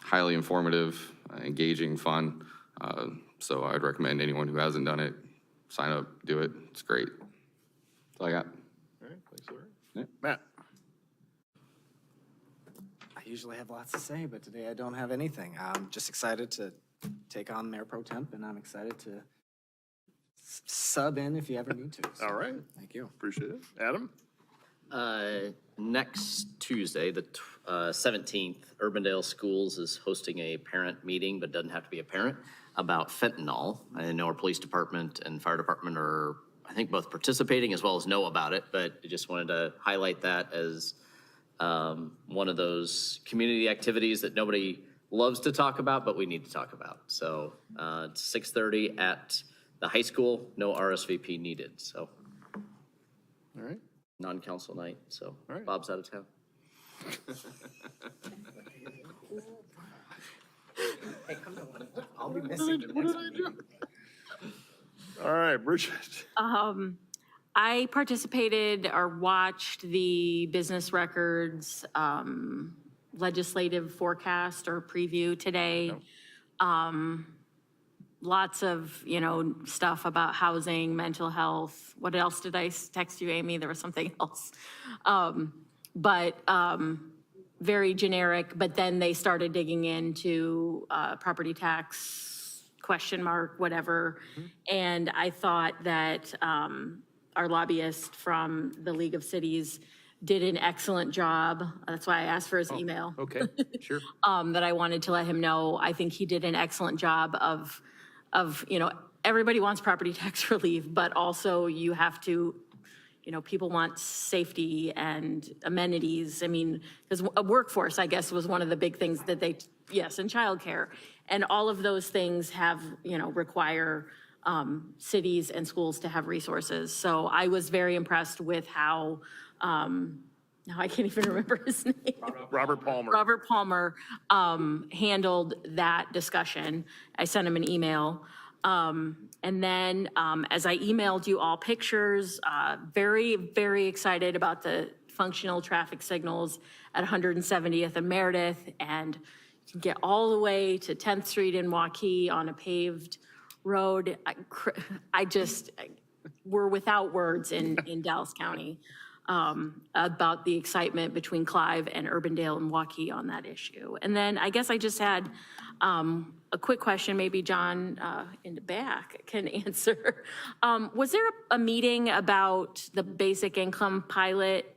[SPEAKER 7] highly informative, engaging, fun. So I'd recommend anyone who hasn't done it, sign up, do it. It's great. That's all I got.
[SPEAKER 1] All right, thanks, Larry.
[SPEAKER 7] Yeah.
[SPEAKER 1] Matt?
[SPEAKER 10] I usually have lots to say, but today I don't have anything. I'm just excited to take on Mayor Pro Temp, and I'm excited to sub in if you ever need to. So,
[SPEAKER 1] All right.
[SPEAKER 10] thank you.
[SPEAKER 1] Appreciate it. Adam?
[SPEAKER 5] Next Tuesday, the 17th, Urbandale Schools is hosting a parent meeting, but doesn't have to be a parent, about fentanyl. I know our police department and fire department are, I think, both participating as well as know about it, but I just wanted to highlight that as one of those community activities that nobody loves to talk about, but we need to talk about. So it's 6:30 at the high school, no RSVP needed, so
[SPEAKER 1] All right.
[SPEAKER 5] non-council night, so
[SPEAKER 1] All right.
[SPEAKER 5] Bob's out of town.
[SPEAKER 10] Hey, come on. I'll be missing the next meeting.
[SPEAKER 1] All right, Bridget.
[SPEAKER 11] I participated or watched the business records legislative forecast or preview today. Lots of, stuff about housing, mental health. What else did I text you, Amy? There was something else. But very generic, but then they started digging into property tax, question mark, whatever. And I thought that our lobbyist from the League of Cities did an excellent job. That's why I asked for his email.
[SPEAKER 4] Okay, sure.
[SPEAKER 11] That I wanted to let him know. I think he did an excellent job of everybody wants property tax relief, but also you have to, people want safety and amenities. I mean, because a workforce, I guess, was one of the big things that yes, and childcare. And all of those things have, require cities and schools to have resources. So I was very impressed with how, now I can't even remember his name.
[SPEAKER 1] Robert Palmer.
[SPEAKER 11] Robert Palmer handled that discussion. I sent him an email. And then as I emailed you all pictures, very, very excited about the functional traffic signals at 170th and Meredith, and you can get all the way to 10th Street in Waukee on a paved road. We're without words in Dallas County about the excitement between Clive and Urbandale and Waukee on that issue. And then I guess I just had a quick question, maybe John in the back can answer. Was there a meeting about the basic income pilot,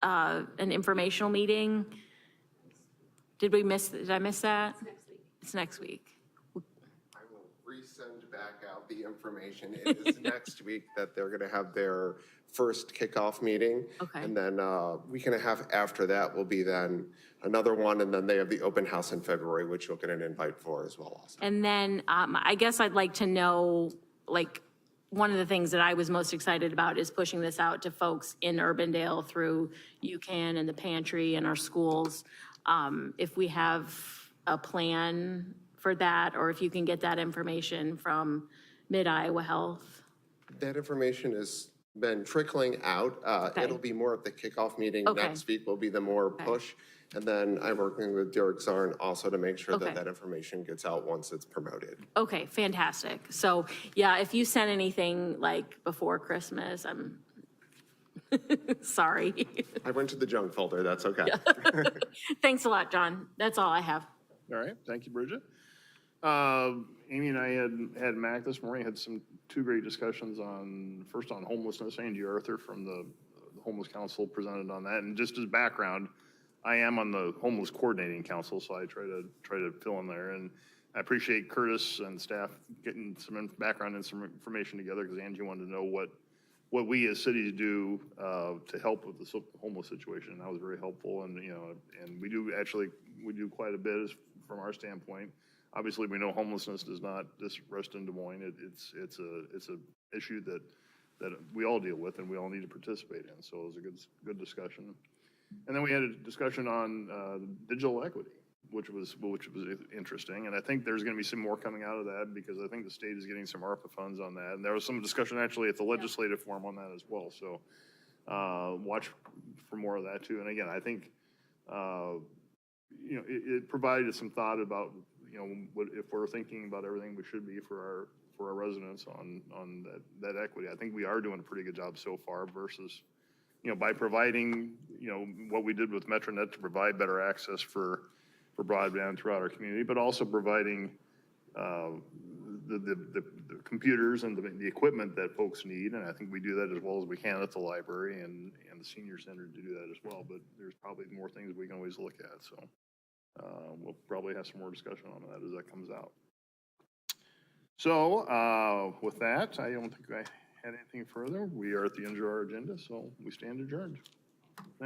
[SPEAKER 11] an informational meeting? Did I miss that? It's next week.
[SPEAKER 17] I will resend back out the information. It is next week that they're going to have their first kickoff meeting.
[SPEAKER 11] Okay.
[SPEAKER 17] And then week and a half after that will be then another one. And then they have the open house in February, which you'll get an invite for as well also.
[SPEAKER 11] And then I guess I'd like to know, one of the things that I was most excited about is pushing this out to folks in Urbandale through UCAN and the pantry and our schools. If we have a plan for that, or if you can get that information from Mid-Iowa Health.
[SPEAKER 17] That information has been trickling out.
[SPEAKER 11] Okay.
[SPEAKER 17] It'll be more of the kickoff meeting
[SPEAKER 11] Okay.
[SPEAKER 17] next week will be the more push. And then I'm working with Derek Zarn also to make sure
[SPEAKER 11] Okay.
[SPEAKER 17] that that information gets out once it's promoted.
[SPEAKER 11] Okay, fantastic. So, yeah, if you send anything before Christmas, I'm sorry.
[SPEAKER 17] I went to the junk folder, that's okay.
[SPEAKER 11] Thanks a lot, John. That's all I have.
[SPEAKER 1] All right, thank you, Bridget. Amy and I had Mac this morning, had two great discussions first on homelessness. Angie Arthur from the Homeless Council presented on that. And just as background, I am on the Homeless Coordinating Council, so I try to fill in there. And I appreciate Curtis and staff getting some background and some information together, because Angie wanted to know what we as cities do to help with the homeless situation. And that was very helpful. And and we do quite a bit from our standpoint. Obviously, we know homelessness does not just rest in Des Moines. It's a issue that we all deal with and we all need to participate in. So it was a good discussion. And then we had a discussion on digital equity, which was interesting. And I think there's going to be some more coming out of that, because I think the state is getting some ARPA funds on that. And there was some discussion actually at the legislative forum on that as well. So watch for more of that too. And again, I think it provided some thought about what if we're thinking about everything we should be for our residents on that equity. I think we are doing a pretty good job so far versus by providing what we did with MetroNet to provide better access for broadband throughout our community, but also providing the computers and the equipment that folks need. And I think we do that as well as we can at the library and the senior center to do that as well. But there's probably more things we can always look at. So we'll probably have some more discussion on that as that comes out. So with that, I don't think I had anything further. We are at the end of our agenda, so we stand adjourned.